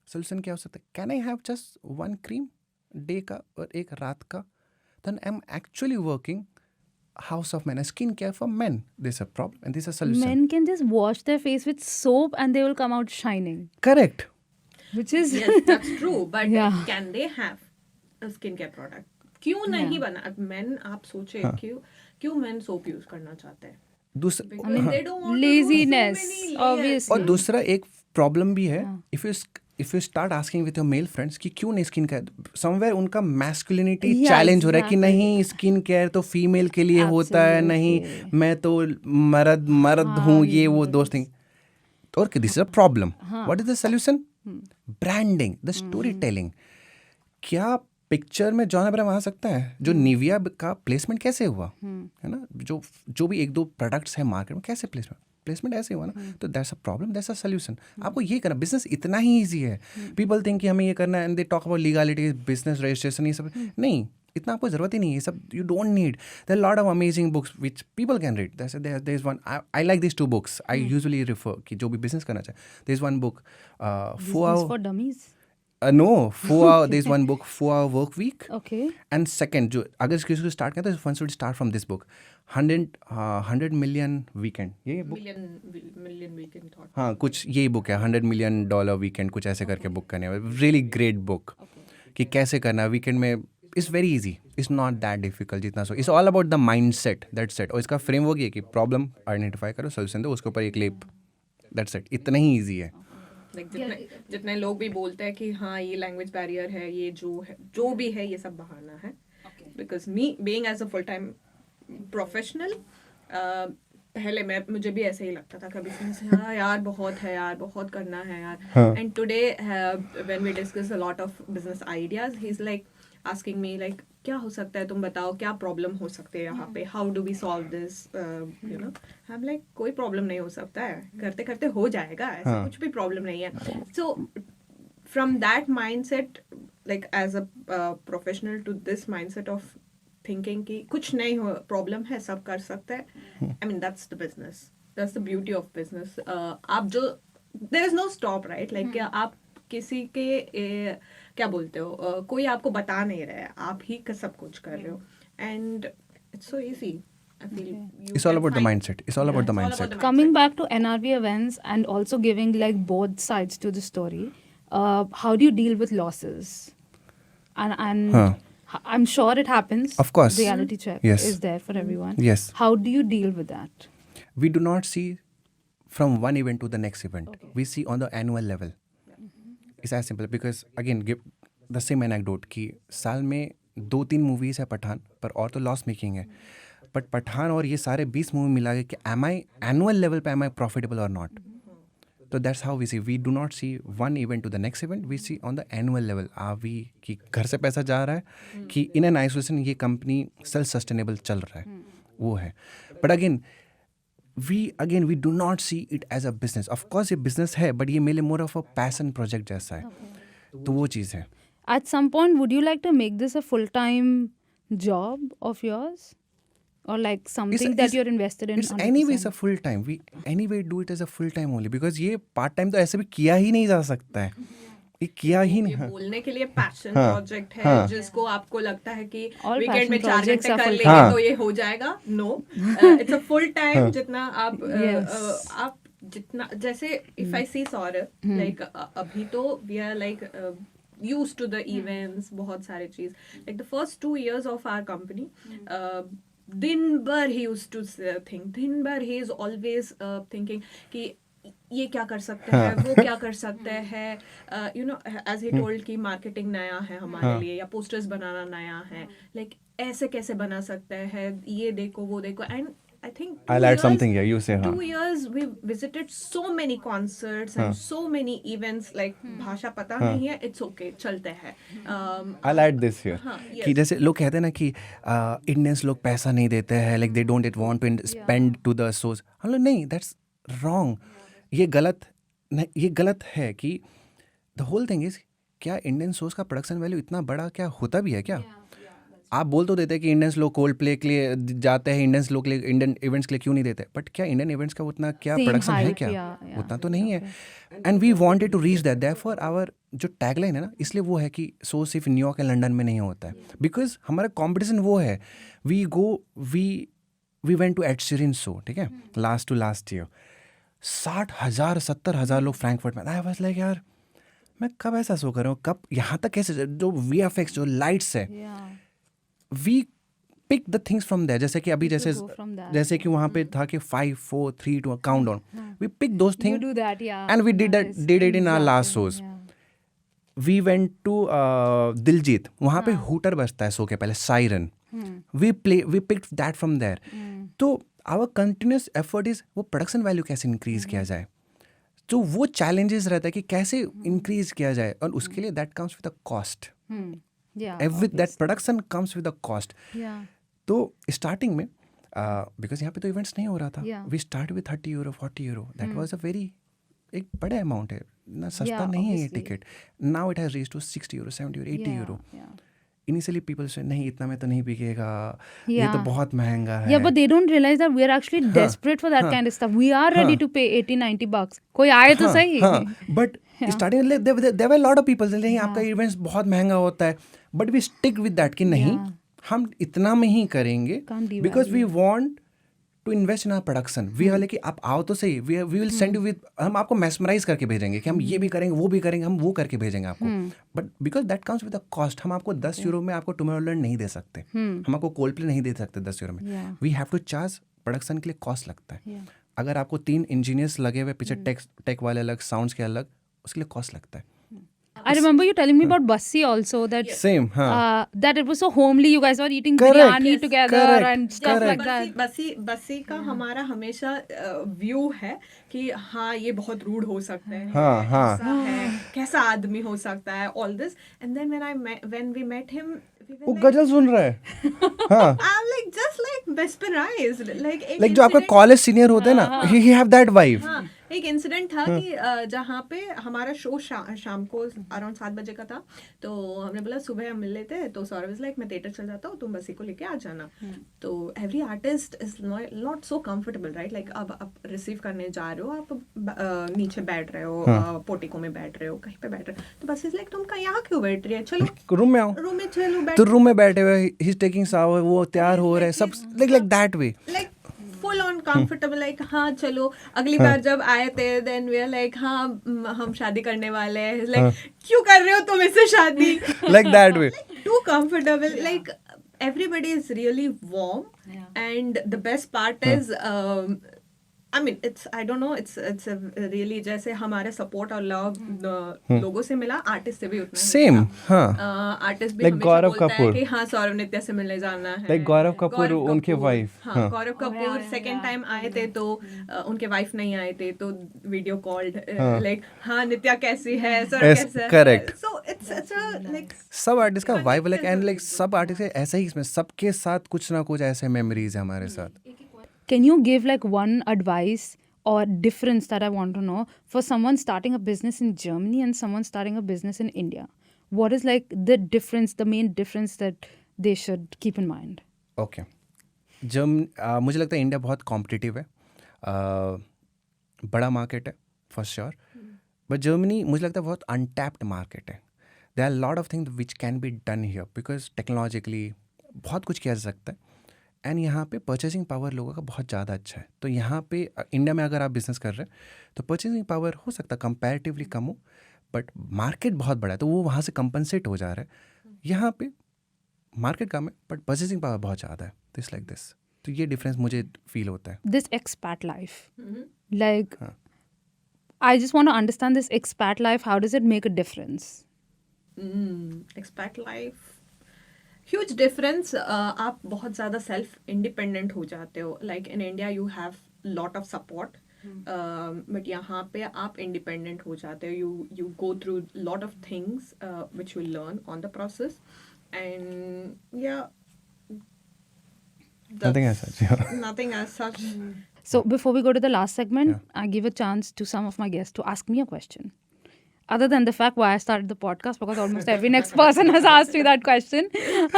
Solution क्या हो सकता है? Can I have just one cream day का और एक रात का? Then I am actually working House of Men, a skincare for men. There's a problem and there's a solution. Men can just wash their face with soap and they will come out shining. Correct. Which is Yes, that's true. But Yeah. can they have a skincare product? क्यों नहीं बना? Men, आप सोचे क्यों men soap use करना चाहते हैं? दूसरा, Because they don't want laziness, to do so many layers. obviously. और दूसरा एक प्रॉब्लम भी है. If you start asking with your male friends कि क्यों नहीं स्किन केयर, समवेयर उनका मैस्कुलिनिटी Yeah, चैलेंज हो रहा है कि exactly. नहीं, स्किन केयर तो फीमेल के लिए होता है, नहीं मैं तो मर्द हूँ, ये वो दोस्त थिंग. और this is a problem. What is the solution? Branding, the story telling. क्या पिक्चर में जॉन अब्राहम आ सकता है? जो निविया का प्लेसमेंट कैसे हुआ है ना, जो भी एक दो प्रोडक्ट्स हैं मार्केट में, कैसे प्लेसमेंट? प्लेसमेंट ऐसे हुआ ना, तो that's a problem, that's a solution. आपको ये करना, बिजनेस इतना ही ईजी है. पीपल थिंक कि हमें ये करना है and they talk about legality, business registration, ये सब नहीं, इतना आपको जरूरत ही नहीं है. सब you don't need. There lot of amazing books which people can read. There is one, I like this 2 books I usually refer कि जो भी बिजनेस करना चाहे. There is one book Business for dummies. no 4 hour, there is one book 4 hour work week. Okay. And second, जो अगर किसी को start करना है तो one should start from this book, 100 million weekend. ये book, million weekend thought. हाँ कुछ यही बुक है, $100 million weekend, कुछ ऐसे करके बुक करने वाले. रियली ग्रेट बुक कि कैसे करना वीकेंड में. It's very easy, it's not that difficult जितना so. It's all about the mind set, that's it. और इसका फ्रेमवर्क ये कि प्रॉब्लम आइडेंटिफाई करो, सोल्यूशन दो, उसके ऊपर एक लेप, दैट्स इट. इतना ही ईजी है. Like जितने लोग भी बोलते हैं कि हाँ ये लैंग्वेज बैरियर है, ये जो भी है, ये सब बहाना है. Because me being as a full time professional, पहले मुझे भी ऐसे ही लगता था कभी से, हाँ यार बहुत है यार, बहुत करना है यार. And today when we discuss a lot of business ideas, he is like asking me like क्या हो सकता है, तुम बताओ क्या प्रॉब्लम हो सकते हैं यहाँ पे, how do we solve this, you know. I am like कोई प्रॉब्लम नहीं हो सकता है, करते करते हो जाएगा, ऐसा कुछ भी प्रॉब्लम नहीं है. So from that mindset, like as a professional to this mindset of thinking कि कुछ नहीं हो, प्रॉब्लम है, सब कर सकते हैं. I mean that's the business, that's the beauty of business. आप जो there is no stop, right. Like आप किसी के क्या बोलते हो, कोई आपको बता नहीं रहा है, आप ही का सब कुछ कर रहे हो. And it's so easy. I feel It's all about the mindset. It's all about the mindset. Coming back to NRV events and also giving like both sides to the story, how do you deal with losses? And I'm sure it happens. Of course. Reality check Yes. is there for everyone. Yes. How do you deal with that? We do not see from one event to the next event. We see on the annual level. It's as simple because again give the same anecdote कि साल में 2-3 movies है पठान पर, और तो loss making है. बट पठान और ये सारे 20 मूवी मिला के कि एम आई एनुअल लेवल पे एम आई प्रॉफिटेबल और नॉट. तो that's how we see. We do not see one event to the next event, we see on the annual level. Are we कि घर से पैसा जा रहा है कि इन एन आइसोलेशन ये कंपनी सेल्फ सस्टेनेबल चल रहा है, वो है. But again we do not see it as a business. Of course ये business है, but ये मेरे लिए more of a passion project जैसा है. तो वो चीज़ है. At some point, would you like to make this a full-time job of yours? Or like something that you're invested in? It's anyways a full time. We anyway do it as a full time only because ये part time तो ऐसे भी किया ही नहीं जा सकता है. ये किया ही नहीं. ये बोलने के लिए पैशन प्रोजेक्ट है, जिसको आपको लगता है कि वीकेंड में 4 घंटे कर लेंगे तो ये हो जाएगा. No, it's a full time. जितना आप जितना जैसे if I see Saurabh like अभी तो we are like used to the events, बहुत सारे चीज. like the first 2 years of our company, दिन भर he used to think, दिन भर he is always thinking कि ये क्या कर सकते हैं, वो क्या कर सकते हैं. You know as he told कि मार्केटिंग नया है हमारे लिए, या पोस्टर्स बनाना नया है, लाइक ऐसे कैसे बना सकते हैं, ये देखो वो देखो. And I think I'll add something here. You say 2 years we visited so many concerts and so many events. Like भाषा पता नहीं है, it's okay, चलते हैं. I'll add this here. कि जैसे लोग कहते हैं ना कि इंडियंस लोग पैसा नहीं देते हैं, like they don't want to spend to the source. हम लोग नहीं, that's wrong. ये गलत है कि the whole thing is क्या इंडियन सोर्स का प्रोडक्शन वैल्यू इतना बड़ा क्या होता भी है क्या? आप बोल तो देते हैं कि इंडियंस लोग कोल्ड प्ले के लिए जाते हैं, इंडियंस लोग के लिए इंडियन इवेंट्स के लिए क्यों नहीं देते, बट क्या इंडियन इवेंट्स का उतना क्या प्रोडक्शन है क्या? उतना तो नहीं है. And we wanted to reach that. Therefore our जो टैगलाइन है ना, इसलिए वो है कि सो सिर्फ न्यूयॉर्क एंड लंदन में नहीं होता है, बिकॉज हमारा कॉम्पिटिशन वो है. We went to Ed Sheeran show, ठीक है, लास्ट ईयर 60,000-70,000 लोग फ्रैंकफर्ट में. आई वाज लाइक यार मैं कब ऐसा शो कर रहा हूँ, कब यहाँ तक कैसे, जो VFX जो लाइट्स है, we pick the things from there. जैसे कि अभी जैसे कि वहाँ पे था कि 5, 4, 3, 2 count down. We pick those things and we did it in our last shows. We went to Diljit, वहाँ पे हूटर बजता है शो के पहले, siren. We picked that from there. तो आवर कंटिन्यूस एफर्ट इज वो प्रोडक्शन वैल्यू कैसे increase किया जाए. तो वो चैलेंजेस रहता है कि कैसे इंक्रीज किया जाए, और उसके लिए that comes with a cost. That production comes with a cost. तो स्टार्टिंग में बिकॉज यहाँ पे तो इवेंट्स नहीं हो रहा था. Yeah. We start with 30 euro 40 euro. That was a very एक बड़ा अमाउंट है ना, सस्ता Yeah, नहीं है ये obviously. Ticket. Now it has reach to 60 euro 70 euro 80 euro. Yeah. Initially people से नहीं इतना में तो नहीं बिकेगा, ये तो Yeah. बहुत महंगा है. Yeah, but they don't realize that we are actually desperate for that kind of stuff. We are ready to pay 80-90 bucks. कोई आए तो सही. But starting there were lot of people नहीं आपका इवेंट्स बहुत महंगा होता है, but we stick with that कि नहीं हम इतना में ही करेंगे because we want to invest in our production. We वाले कि आप आओ तो सही, we will send you with, हम आपको मैस्मराइज करके भेजेंगे कि हम ये भी करेंगे वो भी करेंगे, हम वो करके भेजेंगे आपको. But because that comes with a cost. हम आपको 10 यूरो में आपको टुमारोलैंड नहीं दे सकते, हम आपको कोल्डप्ले नहीं दे सकते 10 यूरो में. We have to charge. Production के लिए कॉस्ट लगता है. अगर आपको 3 इंजीनियर्स लगे हुए पीछे, टेक वाले अलग, साउंड्स के अलग, उसके लिए कॉस्ट लगता है. I remember you telling me about Bassi also, that same. that it was so homely. You guys were eating Correct. biryani Yes. together Correct. and stuff Correct. like that. बसी का हमारा हमेशा व्यू है कि हाँ ये बहुत रूड हो सकता है, हाँ, हाँ. कैसा है, कैसा आदमी हो सकता है, all this. And then when we met him, वो गजल सुन रहा है. हाँ. I'm like just like mesmerized, like एक लाइक जो आपका incident- कॉलेज सीनियर होते हैं ना, ही हैव दैट वाइब. हाँ, एक इंसिडेंट था कि जहाँ पे हमारा शो शाम को अराउंड 7 बजे का था. तो हमने बोला सुबह हम मिल लेते हैं. तो सौरभ इज लाइक मैं थिएटर चल जाता हूँ, तुम बसी को लेके आ जाना. तो every artist is not so comfortable, right? Like अब आप रिसीव करने जा रहे हो, आप नीचे बैठ रहे हो, पोर्टिको में बैठ रहे हो, कहीं पे बैठ रहे हो. तो बस इज लाइक तुम यहाँ क्यों बैठ रही है, चलो रूम में आओ. रूम में चलो बैठ. तो रूम में बैठे हुए, ही इज टेकिंग शावर, वो तैयार हो रहे हैं, सब like that way. Like full on comfortable, like हाँ चलो. अगली बार जब आए थे देन वी आर लाइक हाँ हम शादी करने वाले हैं. लाइक क्यों कर रहे हो तुम इससे शादी? Like that way. Too comfortable, like everybody is really warm. And the best part is I mean it's I don't know, it's a really जैसे हमारे सपोर्ट और लव लोगों से मिला, आर्टिस्ट से भी उतना ही सेम. मिला. हाँ. आर्टिस्ट भी Like हमेशा गौरव बोलता है कपूर. कि हाँ सौरभ नित्या से मिलने जाना है. Like गौरव कपूर, उनके wife. हाँ, गौरव कपूर सेकेंड टाइम आए थे तो उनके वाइफ नहीं आए थे, तो वीडियो कॉल्ड लाइक हाँ नित्या कैसी है, सौरभ Yes, कैसा है. correct. So it's like सब आर्टिस्ट का वाइब लाइक, एंड लाइक सब आर्टिस्ट ऐसा ही, इसमें सबके साथ कुछ ना कुछ ऐसे मेमोरीज है हमारे साथ. Can you give like one advice or difference that I want to know for someone starting a business in Germany and someone starting a business in India? What is like the difference, the main difference that they should keep in mind? Okay. मुझे लगता है India बहुत competitive है, बड़ा market है for sure. But Germany मुझे लगता है बहुत अनटैप्ड मार्केट है. There are lot of things which can be done here because technologically बहुत कुछ किया जा सकता है. एंड यहाँ पे परचेसिंग पावर लोगों का बहुत ज़्यादा अच्छा है. तो यहाँ पे इंडिया में अगर आप बिजनेस कर रहे हैं तो परचेसिंग पावर हो सकता है कंपैरेटिवली कम हो, बट मार्केट बहुत बड़ा है तो वो वहाँ से कंपनसेट हो जा रहा है. यहाँ पे मार्केट कम है बट परचेसिंग पावर बहुत ज़्यादा है. This like this. तो ये डिफरेंस मुझे फील होता है. This expat life, like, I just want to understand this expat life. How does it make a difference? expat life, huge difference. आप बहुत ज़्यादा सेल्फ इंडिपेंडेंट हो जाते हो. Like in India you have lot of support, but यहाँ पे आप independent हो जाते हो. You go through lot of things which you learn on the process. And या Nothing as such. Yeah. nothing as such. So before we go to the last segment, I give a chance to some of my guests to ask me a question. Other than the fact why I started the podcast, because almost every next person has asked me that question,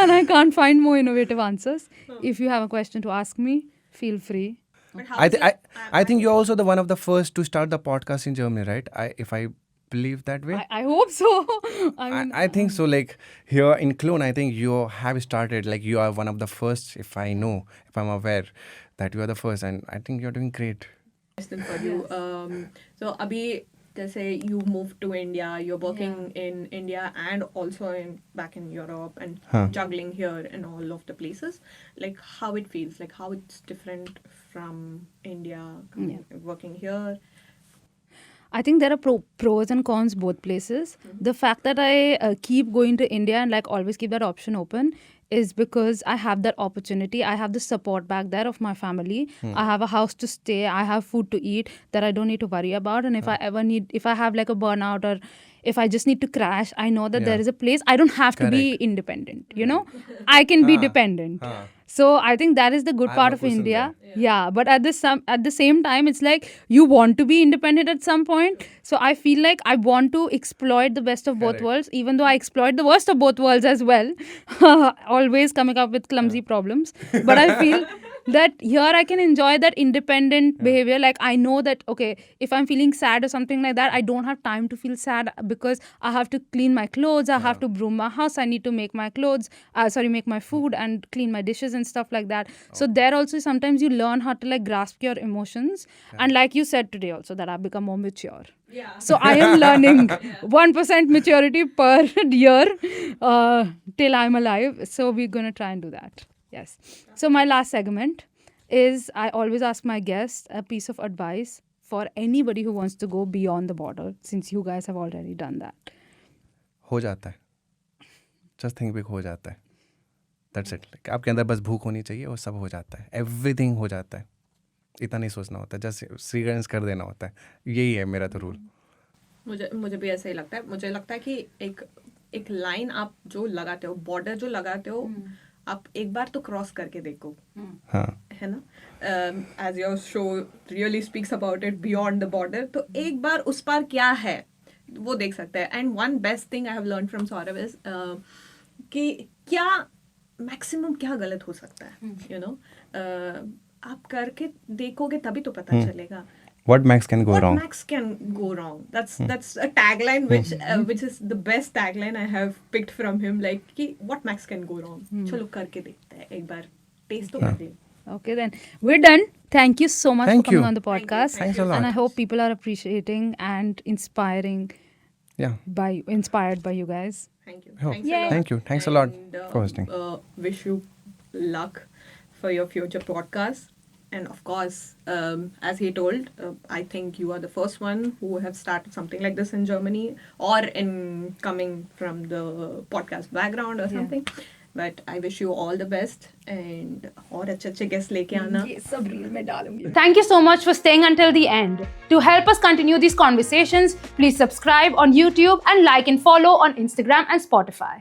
and I can't find more innovative answers. If you have a question to ask me, feel free. But how I, is th- it- I think you're also the one of the first to start the podcast in Germany, right? If I believe that way. I hope so. I mean, I think so. Like here in Cologne, I think you have started. Like you are one of the first. If I know, if I'm aware, that you are the first, and I think you're doing great. question for you. So abhi जैसे you moved to India, you're working in India and also back in Europe and juggling here in all of the places. Like how it feels, like how it's different from India, working here. I think there are pros and cons both places. The fact that I keep going to India and like always keep that option open is because I have that opportunity. I have the support back there of my family. I have a house to stay. I have food to eat that I don't need to worry about. And if I have like a burnout or if I just need to crash, I know that there is a place. I don't have to be independent, you know? I can be dependent. So I think that is the good I part love of Kusum India. there. Yeah, but at the same time, it's like you want to be independent at some point. So I feel like I want to exploit the best of both Correct. worlds, even though I exploit the worst of both worlds as well. Always coming up with clumsy problems. But I feel that here I can enjoy that independent behavior. Like I know that okay, if I'm feeling sad or something like that, I don't have time to feel sad because I have to clean my clothes, I have to broom my house, I need to make my clothes, make my food and clean my dishes and stuff like that. So there also sometimes you learn how to like grasp your emotions. And like you said today also that I've become more mature. Yeah. So I am learning 1% maturity per year till I'm alive. So we're going to try and do that. Yes. So my last segment is I always ask my guests a piece of advice for anybody who wants to go beyond the border, since you guys have already done that. हो जाता है, just think big, हो जाता है, that's it. Like आपके अंदर बस भूख होनी चाहिए, वो सब हो जाता है, एवरीथिंग हो जाता है. इतना नहीं सोचना होता, जस्ट श्री गणेश कर देना होता है. यही है मेरा तो रूल. मुझे भी ऐसा ही लगता है. मुझे लगता है कि एक लाइन आप जो लगाते हो, बॉर्डर जो लगाते हो, आप एक बार तो क्रॉस करके देखो. हाँ, है ना? As your show really speaks about it, beyond the border. तो एक बार उस पार क्या है वो देख सकते हैं. And one best thing I have learn from Saurabh is कि क्या मैक्सिमम क्या गलत हो सकता है. यू नो, आप करके देखोगे तभी तो पता चलेगा. what max can go What wrong? max can go wrong? That's a tagline which is the best tagline I have picked from him. Like कि what max can go wrong? चलो करके देखते हैं एक बार, टेस्ट तो कर ले. Okay, then we're done. Thank you so much Thank for coming you. on the podcast. Thanks a lot. And I hope people are appreciating and Yeah, inspired by you guys. Thank you. Oh, Thanks a lot. thank you. Thanks a lot And, for hosting. Wish you luck for your future podcast. And of course, as he told, I think you are the first one who have started something like this in Germany or in coming from the podcast background or something. But I wish you all the best and और अच्छे guests लेके आना. ये सब reel में डालूंगी. Thank you so much for staying until the end. To help us continue these conversations, please subscribe on YouTube and like and follow on Instagram and Spotify.